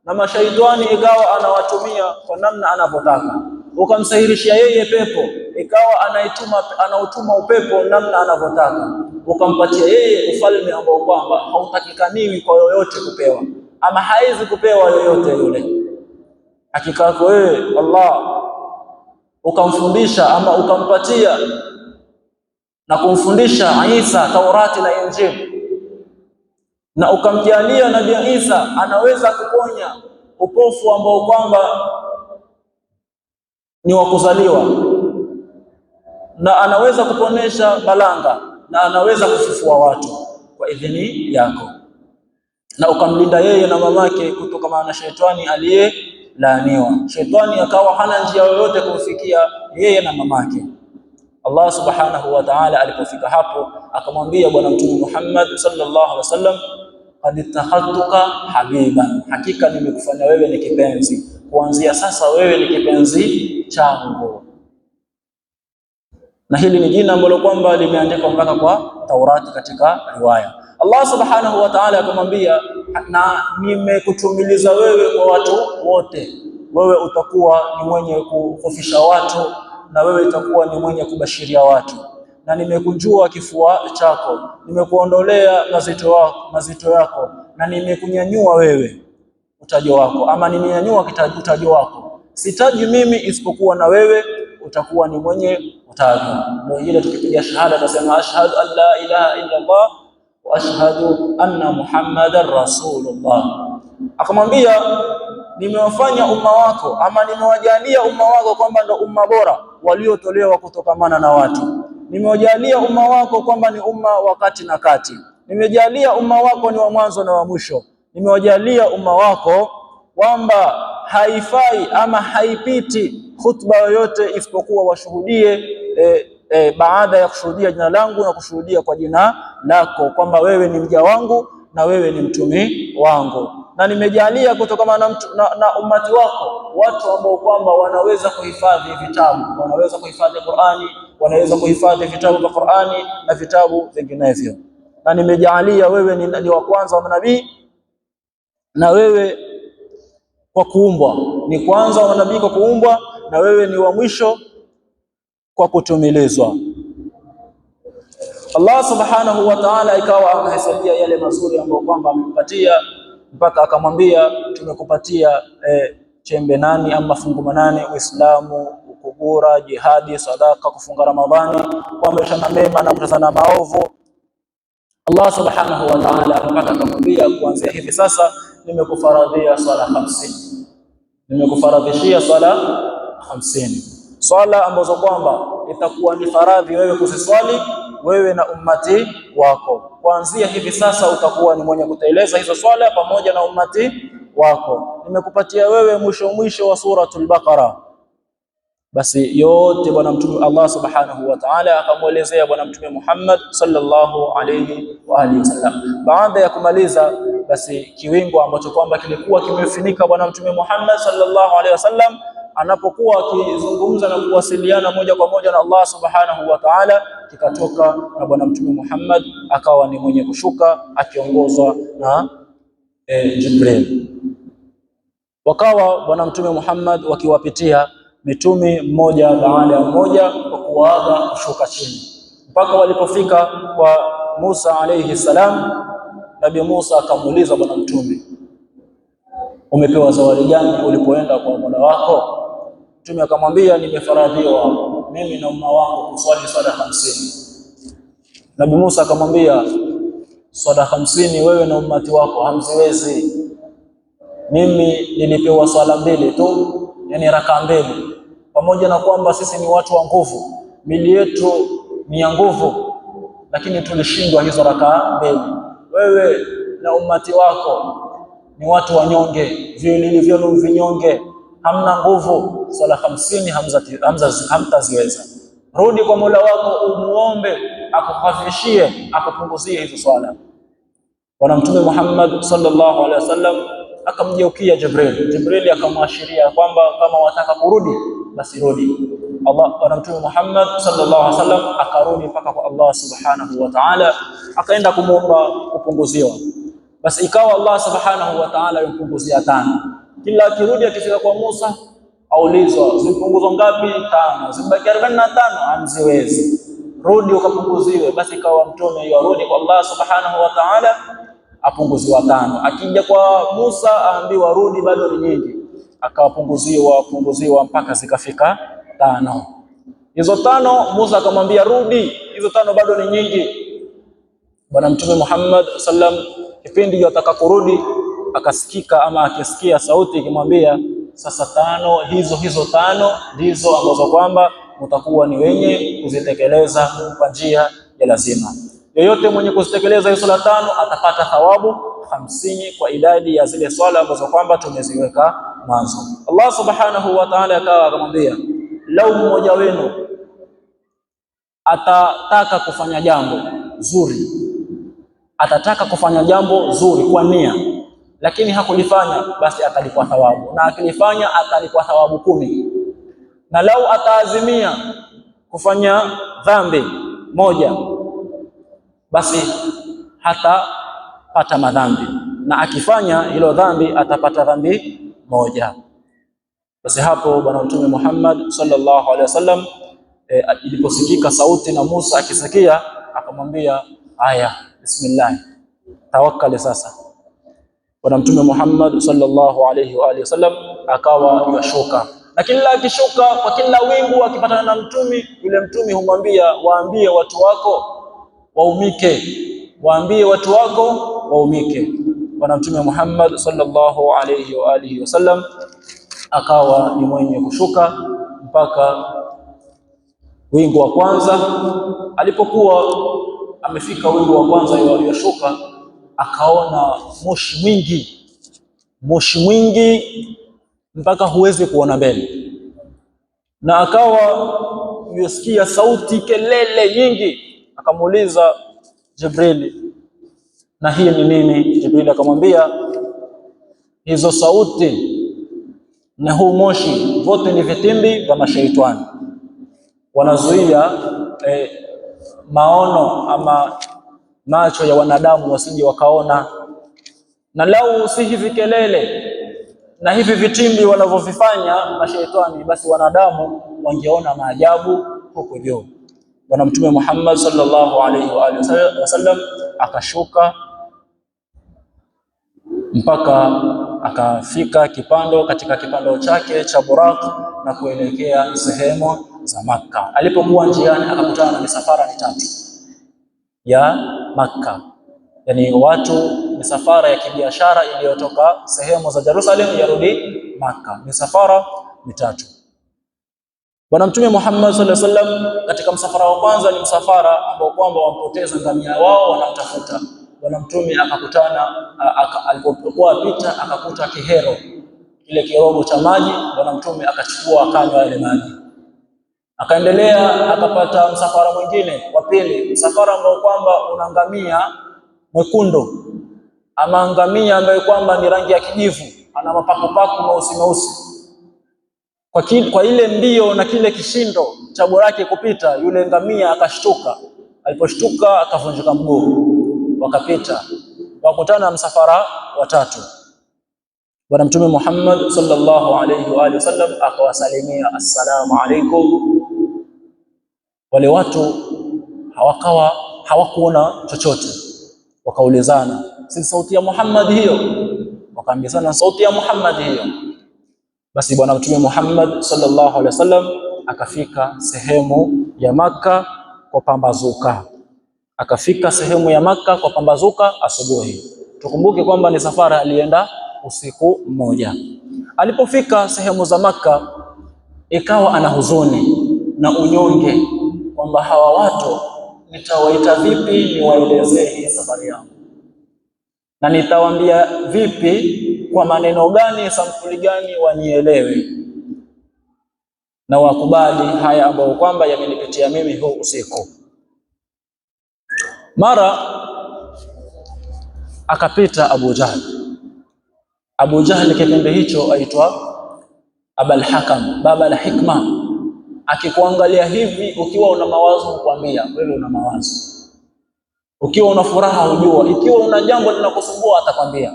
na mashaitani, ikawa anawatumia kwa namna anavyotaka. Ukamsahirishia yeye pepo, ikawa anautuma upepo namna anavyotaka. Ukampatia yeye ufalme ambao kwamba hautakikaniwi kwa yoyote kupewa, ama haizi kupewa yoyote yule. Hakika yako wewe Allah ukamfundisha ama ukampatia na kumfundisha Isa Taurati na Injili, na ukamjalia Nabii Isa anaweza kuponya upofu ambao kwamba ni wa kuzaliwa, na anaweza kuponesha balanga, na anaweza kufufua watu kwa idhini yako, na ukamlinda yeye na mamake kutokana na shetani aliyelaaniwa. Shetani akawa hana njia yoyote kumfikia yeye na mamake. Allah subhanahu wa ta'ala alipofika hapo akamwambia Bwana Mtume Muhammad sallallahu alaihi wasallam, qad ittakhadtuka habiban, hakika nimekufanya wewe ni kipenzi, kuanzia sasa wewe ni kipenzi changu. Na hili ni jina ambalo kwamba limeandikwa mpaka kwa Taurati katika riwaya. Allah subhanahu wa ta'ala akamwambia, na nimekutumiliza wewe kwa watu wote, wewe utakuwa ni mwenye kuhofisha watu, na wewe utakuwa ni mwenye kubashiria watu, na nimekunjua kifua chako, nimekuondolea mazito yako, na nimekunyanyua wewe utajo wako, ama nimenyanyua utajo wako. Sitaji mimi isipokuwa na wewe utakuwa ni mwenye utajo. Ndio ile tukipiga shahada tunasema ashhadu an la ilaha illa Allah wa ashhadu anna Muhammadar Rasulullah. Akamwambia, nimewafanya umma wako ama nimewajalia umma wako kwamba ndo umma bora waliotolewa kutokamana na watu. Nimewajalia umma wako kwamba ni umma wa kati na kati. Nimejalia umma wako ni wa mwanzo na wa mwisho. Nimewajalia umma wako kwamba haifai ama haipiti khutba yoyote isipokuwa washuhudie baada ya kushuhudia jina langu na kushuhudia kwa jina lako kwamba wewe ni mja wangu na wewe ni mtumi wangu. Na nimejalia kutokana na ummati wako watu ambao kwamba wanaweza kuhifadhi vitabu, wanaweza kuhifadhi Qur'ani, wanaweza kuhifadhi vitabu vya Qur'ani na vitabu vinginevyo. Na nimejalia wewe ni wa kwanza wa manabii, na wewe kwa kuumbwa ni kwanza wa manabii kwa kuumbwa, na wewe ni wa mwisho kwa kutumilizwa. Allah subhanahu wa ta'ala ikawa amehesabia yale mazuri ambayo kwamba amempatia, mpaka akamwambia tumekupatia chembe nani ama fungu manane: Uislamu, ukubura, jihadi, sadaka, kufunga Ramadhani, kuamrishana mema na kukatazana maovu. Allah subhanahu wa ta'ala mpaka akamwambia, kuanzia hivi sasa nimekufaradhia swala 50, nimekufaradhishia swala 50, swala ambazo kwamba itakuwa ni faradhi wewe kuziswali wewe na ummati wako. Kuanzia hivi sasa utakuwa ni mwenye kutekeleza hizo swala pamoja na ummati wako. Nimekupatia wewe mwisho wa suratul Baqara. Basi yote Bwana Mtume Allah subhanahu wa ta'ala akamuelezea Bwana Mtume Muhammad sallallahu alayhi wa alihi wasallam. Baada ya kumaliza basi kiwingo ambacho kwamba kilikuwa kimefunika Bwana Mtume Muhammad sallallahu alayhi wasallam anapokuwa akizungumza na kuwasiliana moja kwa moja na Allah subhanahu wa ta'ala, kikatoka na Bwana Mtume Muhammad akawa ni mwenye kushuka akiongozwa na Jibril. Wakawa Bwana Mtume Muhammad wakiwapitia mitume mmoja baada ya mmoja kwa kuaga kushuka chini, mpaka walipofika kwa Musa alayhi salam. Nabii Musa akamuuliza Bwana Mtume, umepewa zawadi gani ulipoenda kwa Mola wako? Mtume akamwambia, nimefaradhiwa mimi na umma wangu kuswali swala 50. Nabii Musa akamwambia, swala 50 wewe na ummati wako hamziwezi. Mimi nilipewa swala 2 tu, yani raka 2, pamoja na kwamba sisi ni watu wa nguvu, mili yetu ni ya nguvu, lakini tulishindwa hizo raka 2. Wewe na ummati wako ni watu wanyonge, viwili vyenu vinyonge, hamna nguvu, swala 50 hamtaziweza. Rudi kwa Mola wako umuombe akukhafifishie, akupunguzie hizo swala. Bwana Mtume Muhammad sallallahu alaihi wasallam akamgeukia Jibril. Jibril akamwashiria kwamba kama wataka kurudi basi rudi. Bwana Mtume Muhammad sallallahu alaihi wasallam akarudi mpaka kwa Allah subhanahu wa ta'ala, akaenda kumuomba kupunguziwa. Basi ikawa Allah subhanahu wa ta'ala yumpunguzia 5. Kila akirudi akifika kwa Musa aulizwa zipunguzwa ngapi? 5. Zibaki 45, amziwezi. Rudi ukapunguziwe. Basi ikawa mtume yarudi kwa Allah subhanahu wa ta'ala apunguziwa 5. Akija kwa Musa aambiwa rudi, bado ni nyingi, akapunguziwa mpaka zikafika 5. Hizo 5 Musa akamwambia rudi, hizo 5 bado ni nyingi. Bwana Mtume Muhammad sallam kipindi yataka kurudi akasikika ama akisikia sauti ikimwambia sasa 5 hizo 5 ndizo ambazo kwamba mtakuwa ni wenye kuzitekeleza kwa njia ya lazima. Yoyote mwenye kuzitekeleza hizo swala 5 atapata thawabu 50 kwa idadi ya zile swala ambazo kwamba tumeziweka mwanzo. Allah subhanahu wa ta'ala akawa akamwambia, lau mmoja wenu atataka kufanya jambo zuri, atataka kufanya jambo zuri kwa nia, lakini hakulifanya, basi atalipwa thawabu, na akilifanya atalipwa thawabu 10. Na lau ataazimia kufanya dhambi moja, basi hatapata madhambi, na akifanya hilo dhambi atapata dhambi moja. Basi hapo Bwana Mtume Muhammad sallallahu alaihi wasallam iliposikika sauti na Musa akisikia, akamwambia aya, bismillah, tawakkali. Sasa Bwana Mtume Muhammad sallallahu alaihi wa alihi wasallam akawa yashuka, na kila akishuka kwa kila wingu akipatana na mtumi, yule mtumi humwambia waambie watu wako waumike, waambie watu wako waumike. Bwana Mtume Muhammad sallallahu alaihi wa alihi wasallam akawa ni mwenye kushuka mpaka wingu wa kwanza. Alipokuwa amefika wingu wa kwanza yashuka, akaona moshi mwingi mpaka huwezi kuona mbele, na akawa yusikia sauti, kelele nyingi. Akamuuliza Jibril, na hii ni nini? Jibril akamwambia, hizo sauti na huu moshi vote ni vitimbi vya mashaitani, wanazuia maono ama macho ya wanadamu wasije wakaona. Na lau si hivi kelele na hivi vitimbi wanavyovifanya mashaitani, basi wanadamu wangeona maajabu huko juu. Bwana Mtume Muhammad sallallahu alaihi wa alihi wasallam akashuka mpaka akafika katika kipando chake cha Buraq na kuelekea sehemu za Makka. Alipokuwa njiani akakutana na misafara mitatu ya Makka, yani misafara ya kibiashara iliyotoka sehemu za Jerusalem yarudi Makka, misafara mitatu. Bwana Mtume Muhammad sallallahu alaihi wasallam katika msafara wa kwanza ni msafara ambao kwamba wampoteza ngamia wao, wanamtafuta. Bwana Mtume alipokuwa apita akakuta kihero, kile kirobo cha maji. Bwana Mtume akachukua akanywa ile maji. Akaendelea akapata msafara mwingine wa pili, msafara ambao kwamba una ngamia mwekundu ama ngamia ambaye kwamba ni rangi ya kijivu, ana mapakupaku meusi. Kwa ile mbio na kile kishindo cha buraki kupita, yule ngamia akashtuka. Aliposhtuka akavunjika mguu. Wakapita wakutana msafara wa tatu. Bwana Mtume Muhammad sallallahu alayhi wa alihi wasallam akawasalimia, assalamu alaykum. Wale watu hawakuona chochote, wakaulizana, si sauti ya Muhammad hiyo? Wakaambizana, sauti ya Muhammad hiyo. Basi Bwana Mtume Muhammad sallallahu alaihi wasallam akafika sehemu ya Makka kwa pambazuka. Asubuhi. Tukumbuke kwamba ni safari alienda usiku mmoja. Alipofika sehemu za Makka, ikawa ana huzuni na unyonge kwamba hawa watu nitawaita vipi niwaelezee hii safari yangu, na nitawaambia vipi, kwa maneno gani, sampuli gani wanielewe na wakubali haya ambayo kwamba yamenipitia mimi huu usiku. Mara akapita Abu Jahl. Abu Jahl kipindi hicho aitwa Abul Hakam, baba la hikma. Akikuangalia hivi ukiwa una mawazo kukwambia wewe una mawazo, ukiwa una furaha ujua, ikiwa una jambo linakusumbua atakwambia.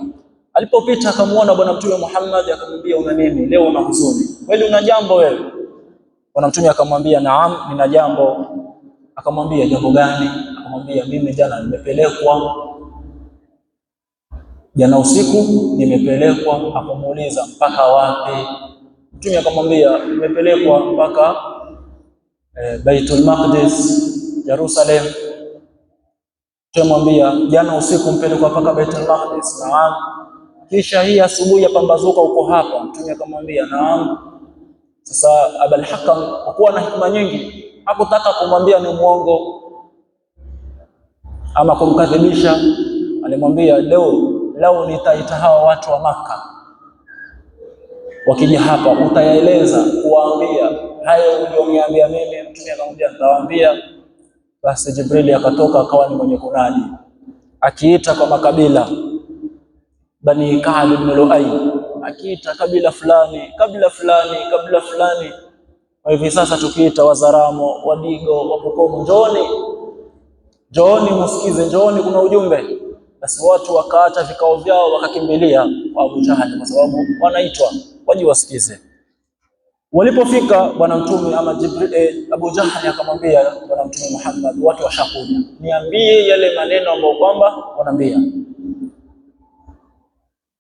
Alipopita akamuona bwana Mtume Muhammad akamwambia, una nini leo, una huzuni kweli, una jambo wewe? Bwana Mtume akamwambia, naam, nina jambo. Akamwambia, jambo gani? Akamwambia, mimi jana nimepelekwa, jana usiku nimepelekwa. Akamuuliza, mpaka wapi? Mtume akamwambia, nimepelekwa mpaka Baitul Maqdis, Jerusalem. Tumwambia, jana usiku mpelekwa mpaka Baitul Maqdis? Naam. Kisha hii asubuhi yapambazuka uko hapa? Mtume akamwambia, naam. Sasa Abul Hakam kwa kuwa na hikma nyingi hakutaka kumwambia ni muongo ama kumkadhibisha. Alimwambia, leo nitaita hawa watu wa Makka, wakija hapa utayaeleza kuwaambia hayo ulioniambia mimi. Mtume akamwambia, nitawaambia. Basi Jibril akatoka akawa ni mwenye kunadi akiita kwa makabila, Bani Ka'b ibn Lu'ay, akiita kabila fulani, kabila fulani, kabila fulani. Kwa hivi sasa tukiita Wazaramo, Wadigo, Wapokomo, njooni msikize, njooni kuna ujumbe. Basi watu wakaacha vikao vyao wakakimbilia kwa Abu Jahl kwa sababu wanaitwa waje wasikize. Walipofika bwana Mtume ama Jibril, Abu Jahl akamwambia bwana Mtume Muhammad, watu washakuja, niambie yale maneno ambayo kwamba wanaambia.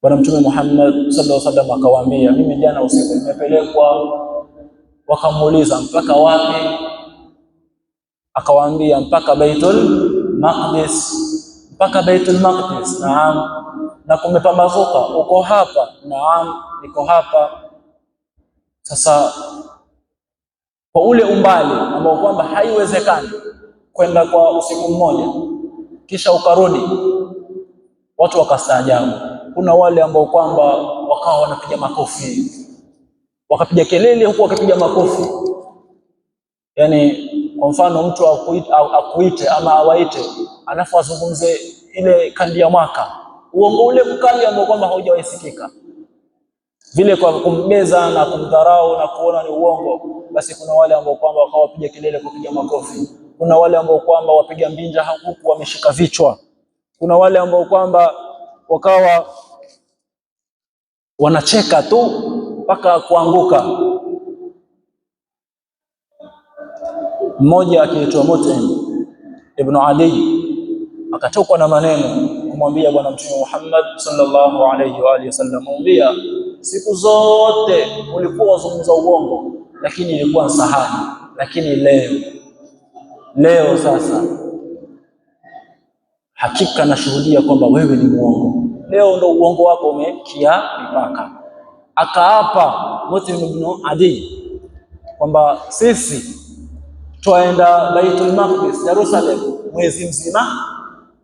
Bwana Mtume Muhammad sallallahu alaihi wasallam akawaambia, mimi jana usiku nimepelekwa. Wakamuuliza, mpaka wapi? Akawaambia, mpaka Baitul Maqdis. Mpaka Baitul Maqdis? Naam. Na kumepambazuka uko hapa? Naam, niko hapa. Sasa kwa ule umbali ambao kwamba haiwezekani kwenda kwa usiku mmoja kisha ukarudi, watu wakastaajabu. Kuna wale ambao kwamba wakawa wanapiga makofi, wakapiga kelele huku wakipiga makofi. Yani kwa mfano mtu akuite ama awaite alafu azungumze ile kandi ya mwaka, uongo ule mkali ambao kwamba haujawasikika vile, kwa kumbeza na kumdharau na kuona ni uongo. Basi kuna wale ambao kwamba wakawa wapiga kelele, kupiga makofi. Kuna wale ambao kwamba wapiga mbinja huku wameshika vichwa. Kuna wale ambao kwamba wakawa wanacheka tu mpaka kuanguka. Mmoja akiitwa Mut'im ibn Adi akatokwa na maneno kumwambia bwana Mtume Muhammad sallallahu alayhi wa alihi wasallam, mwambia, siku zote ulikuwa wazungumza uongo lakini ilikuwa nsahani, lakini leo sasa hakika nashuhudia kwamba wewe ni muongo. Leo ndo uongo wako umekia mipaka. Akaapa Mut'im ibn Adi kwamba sisi twaenda Baitul Maqdis, Jerusalem, mwezi mzima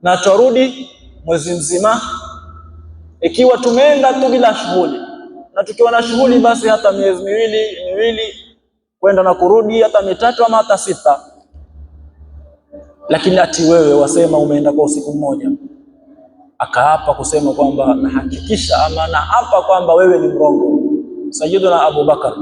na twarudi mwezi mzima. Ikiwa tumeenda tu bila shughuli, na tukiwa na shughuli basi hata miezi miwili kwenda na kurudi, hata mitatu ama hata 6. Lakini ati wewe wasema umeenda kwa usiku mmoja. Akaapa kusema kwamba nahakikisha ama naapa kwamba wewe ni mrongo. Sayyiduna Abu Bakar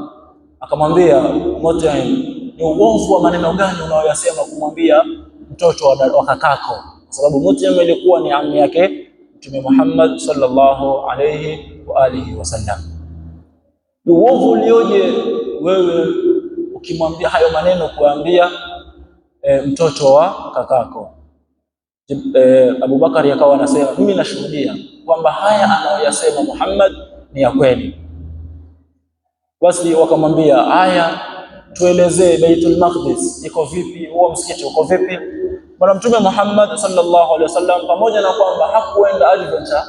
akamwambia Mut'im, ni uongo wa maneno gani unayoyasema kumwambia mtoto wa kakako? Kwa sababu Mut'im ilikuwa ni ammi yake Mtume Muhammad sallallahu alayhi wa alihi wasallam. Ni uongo ulioje wewe ukimwambia hayo maneno, kuambia mtoto wa kakako? Abu Bakar yakawa anasema, mimi nashuhudia kwamba haya anayoyasema Muhammad ni ya kweli. Basi wakamwambia, haya tuelezee Baitul Maqdis iko vipi, huo msikiti uko vipi? Bwana Mtume Muhammad sallallahu alaihi wasallam, pamoja na kwamba hakuenda adventure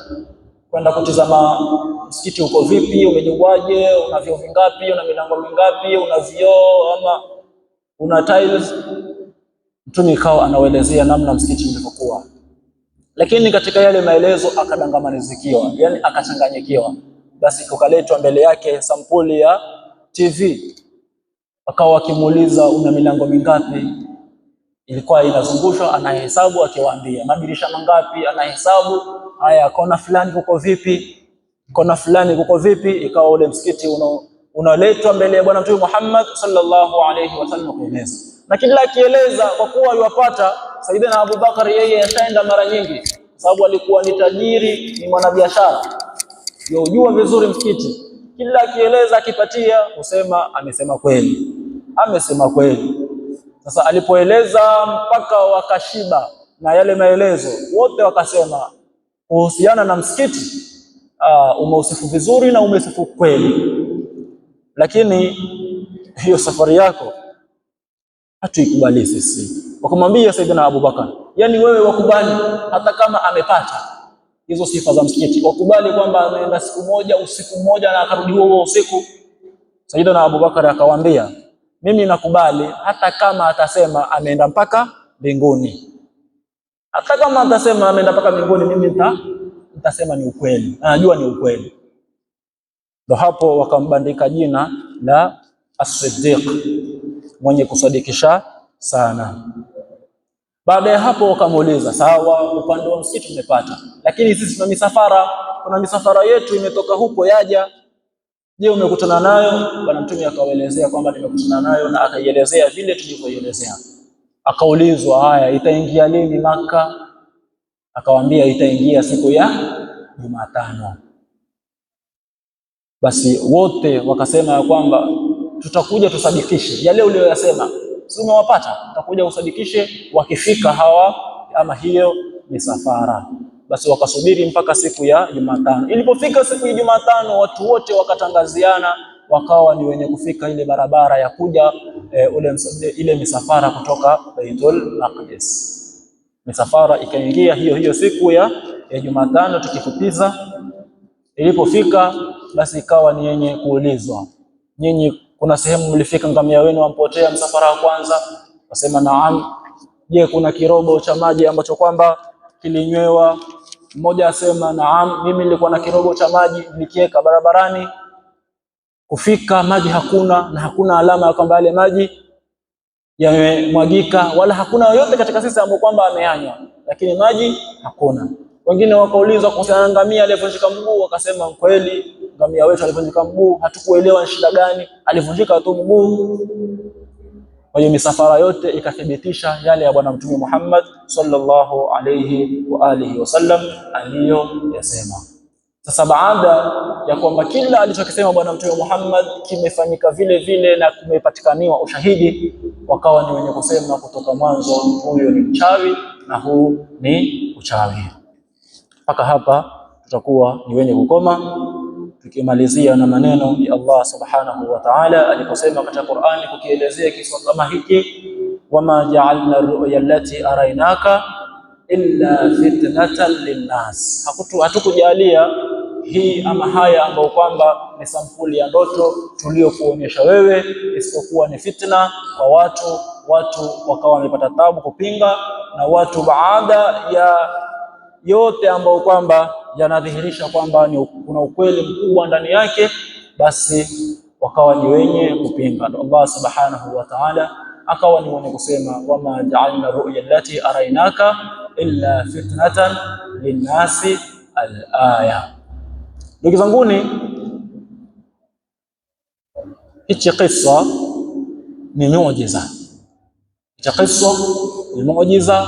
kwenda kutizama msikiti uko vipi, umejengwaje, una vioo vingapi, una milango mingapi, una vioo ama una tiles, Mtume ikawa anaelezea namna msikiti ulivyokuwa. Lakini katika yale maelezo akadangamanizikiwa, yani akachanganyikiwa. Basi kukaletwa mbele yake sampuli ya TV, akawa akimuuliza una milango mingapi, ilikuwa inazungushwa, anahesabu, akiwaambia madirisha mangapi, anahesabu, haya kona fulani kuko vipi, kona fulani kuko vipi. Ikawa ule msikiti unaletwa mbele ya Bwana Mtume Muhammad sallallahu alayhi wasallam kueleza, na kila akieleza, kwa kuwa aliwapata Saidina Abu Bakar, yeye ataenda mara nyingi, sababu alikuwa ni tajiri, ni mwanabiashara, yojua vizuri msikiti. Kila akieleza, akipatia, husema amesema kweli, amesema kweli. Sasa alipoeleza mpaka wakashiba na yale maelezo, wote wakasema kuhusiana na msikiti, umeusifu vizuri na umesifu kweli, lakini hiyo safari yako hatuikubali sisi. Wakamwambia Saidina Abu Bakar, yani wewe wakubali hata kama amepata hizo sifa za msikiti, wakubali kwamba ameenda siku moja, usiku mmoja, na akarudi huo usiku. Saidina Abu Bakar akawaambia, mimi nakubali hata kama atasema ameenda mpaka mbinguni, hata kama atasema ameenda mpaka mbinguni, mimi nitasema ni ukweli, najua ni ukweli. Ndio hapo wakambandika jina la As-Siddiq, mwenye kusadikisha sana. Baada ya hapo wakamuuliza, sawa, upande wa msikiti tumepata, lakini sisi tuna misafara, kuna misafara yetu imetoka huko yaja, je, umekutana nayo? Bwana Mtume akawaelezea kwamba nimekutana nayo, na akaielezea vile tulivyoelezea. Akaulizwa, haya, itaingia lini Maka? Akawaambia itaingia siku ya Jumatano. Basi wote wakasema ya kwamba tutakuja tusadikishe yale uliyoyasema, si umewapata, tutakuja usadikishe wakifika hawa, ama hiyo ni safara. Basi wakasubiri mpaka siku ya Jumatano. Ilipofika siku ya Jumatano, watu wote wakatangaziana, wakawa ni wenye kufika ile barabara ya kuja ile misafara kutoka Baitul Maqdis. Misafara ikaingia hiyo siku ya Jumatano tukifupiza. Ilipofika basi ikawa ni yenye kuulizwa, nyinyi kuna sehemu mlifika ngamia wenu wampotea msafara wa kwanza? Wasema naam. Je, kuna kirobo cha maji ambacho kwamba kilinywewa? Mmoja asema naam, mimi nilikuwa na kirobo cha maji nilikiweka barabarani, kufika maji hakuna, na hakuna alama ya kwamba yale maji yamemwagika, wala hakuna yoyote katika sisi ambao kwamba ameyanywa, lakini maji hakuna. Wengine wakaulizwa kuhusiana na ngamia aliyevunjika mguu, wakasema kweli ngamia wetu alivunjika mguu, hatukuelewa ni shida gani, alivunjika tu mguu. Kwa hiyo misafara yote ikathibitisha yale ya Bwana Mtume Muhammad sallallahu alayhi wa alihi wasallam aliyoyasema. Sasa baada ya kwamba kila alichokisema Bwana Mtume Muhammad kimefanyika vile vile na kumepatikaniwa ushahidi, wakawa ni wenye kusema kutoka mwanzo, huyo ni mchawi na huu ni uchawi. Mpaka hapa tutakuwa ni wenye kukoma, tukimalizia na maneno ya Allah subhanahu wa ta'ala aliposema katika Qur'ani kukielezea kisa kama hiki, wama ja'alna ar-ru'ya allati araynaka illa fitnatan linnas, hatukujalia hii ama haya ambayo kwamba ni sampuli ya ndoto tuliokuonyesha wewe, isipokuwa ni fitna kwa watu wakawa wamepata taabu kupinga, na watu baada ya yote ambayo kwamba yanadhihirisha kwamba kuna ukweli mkubwa ndani yake, basi wakawa ni wenye kupinga. Allah subhanahu wa ta'ala akawa ni wenye kusema, wama ja'alna ru'ya allati araynaka illa fitnatan linnasi al-aya. Ndugu zanguni, hichi kisa ni muujiza. Hichi kisa ni muujiza,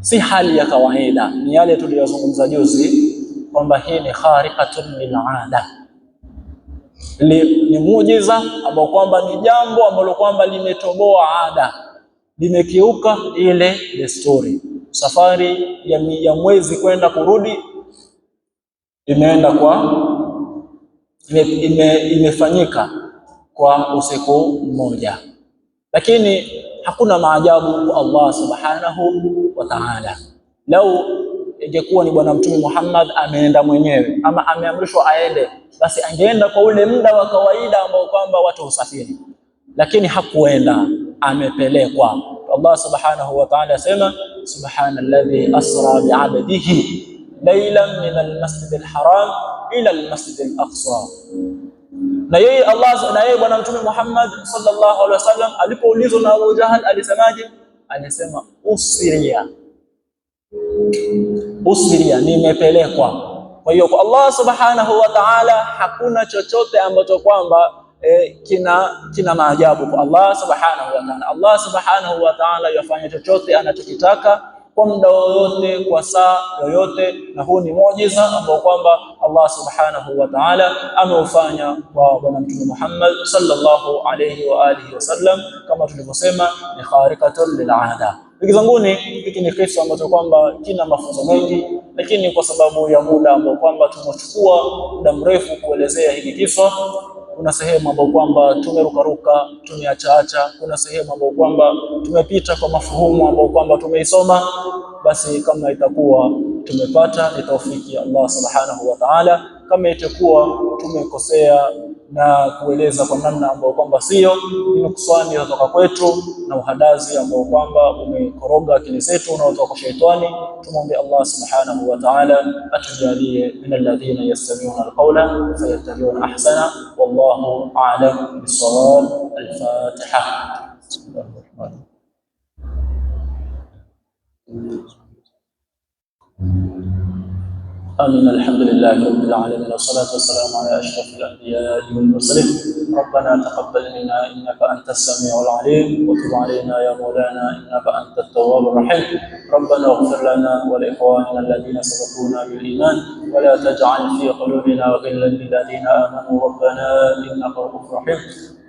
si hali ya kawaida. Ni yale tuliyozungumza juzi kwamba hii ni khariqatun lil'ada, ni muujiza ambao kwamba ni jambo ambalo kwamba limetoboa ada, limekiuka ile desturi. Safari ya mwezi kwenda kurudi imefanyika kwa usiku mmoja, lakini hakuna maajabu kwa Allah subhanahu wa ta'ala. Lau ingekuwa ni Bwana Mtume Muhammad ameenda mwenyewe ama ameamrishwa aende, basi angeenda kwa ule muda wa kawaida ambao kwamba watu usafiri, lakini hakuenda, amepelekwa. Allah subhanahu wa ta'ala asema, subhanalladhi asra bi'abdihi laylan min al-masjid al-haram ila al-masjid al-aqsa. Na yeye Allah, na yeye Bwana Mtume Muhammad sallallahu alaihi wasallam alipoulizwa na Abu Jahal alisemaje? Alisema usriya Usiria, nimepelekwa. Kwa hiyo kwa Allah subhanahu wa ta'ala hakuna chochote ambacho kwamba kina maajabu kwa Allah subhanahu wa ta'ala. Allah subhanahu wa ta'ala yafanya chochote anachokitaka kwa muda wowote, kwa saa yoyote, na huu ni muujiza ambao kwamba Allah subhanahu wa ta'ala ameufanya kwa bwana Mtume Muhammad sallallahu alayhi wa alihi wasallam, kama tulivyosema ni khariqatul lil'ada. Ndugu zanguni, hiki ni kisa ambacho kwamba kina mafunzo mengi, lakini kwa sababu ya muda ambao kwamba tumechukua muda mrefu kuelezea hiki kisa, kuna sehemu ambapo kwamba tumerukaruka, tumeachaacha, kuna sehemu ambapo kwamba tumepita kwa mafuhumu ambapo kwamba tumeisoma. Basi kama itakuwa tumepata ni taufiki ya Allah subhanahu wa ta'ala, kama itakuwa tumekosea na kueleza kwa namna ambayo kwamba sio, imekusanya kutoka kwetu na uhadazi ambao kwamba umekoroga akili zetu unaotoka kwa shetani, tumombe Allah subhanahu wa ta'ala atujalie min alladhina yastami'una alqawla fayattabi'una ahsana. Wallahu a'lam bis-shawab. Al-Fatiha. آمين. الحمد لله رب العالمين، والصلاة والسلام على أشرف الأنبياء والمرسلين. ربنا تقبل منا إنك أنت السميع العليم، وتب علينا يا مولانا إنك أنت التواب الرحيم. ربنا اغفر لنا ولإخواننا الذين سبقونا بالإيمان، ولا تجعل في قلوبنا غلا للذين آمنوا ربنا إنك رؤوف رحيم.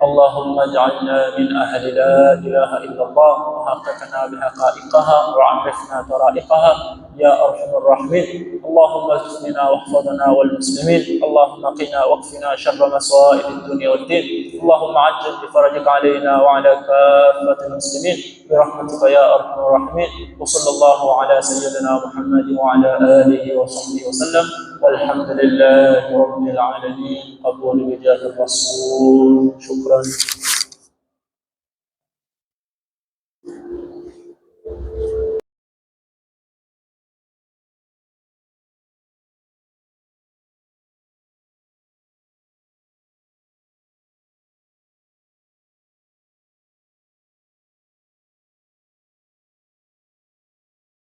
اللهم اجعلنا من أهل لا إله إلا الله، وحققنا بحقائقها وعرفنا طرائقها يا أرحم الراحمين. اللهم اغفرنا واحفظنا والمسلمين، اللهم قنا واكفنا شر مصائب الدنيا والدين. اللهم عجل بفرجك علينا وعلى كافة المسلمين برحمتك يا أرحم الراحمين. وصلى الله على سيدنا محمد وعلى آله وصحبه وسلم، والحمد لله رب العالمين. قبول بجاه الرسول. شكرا.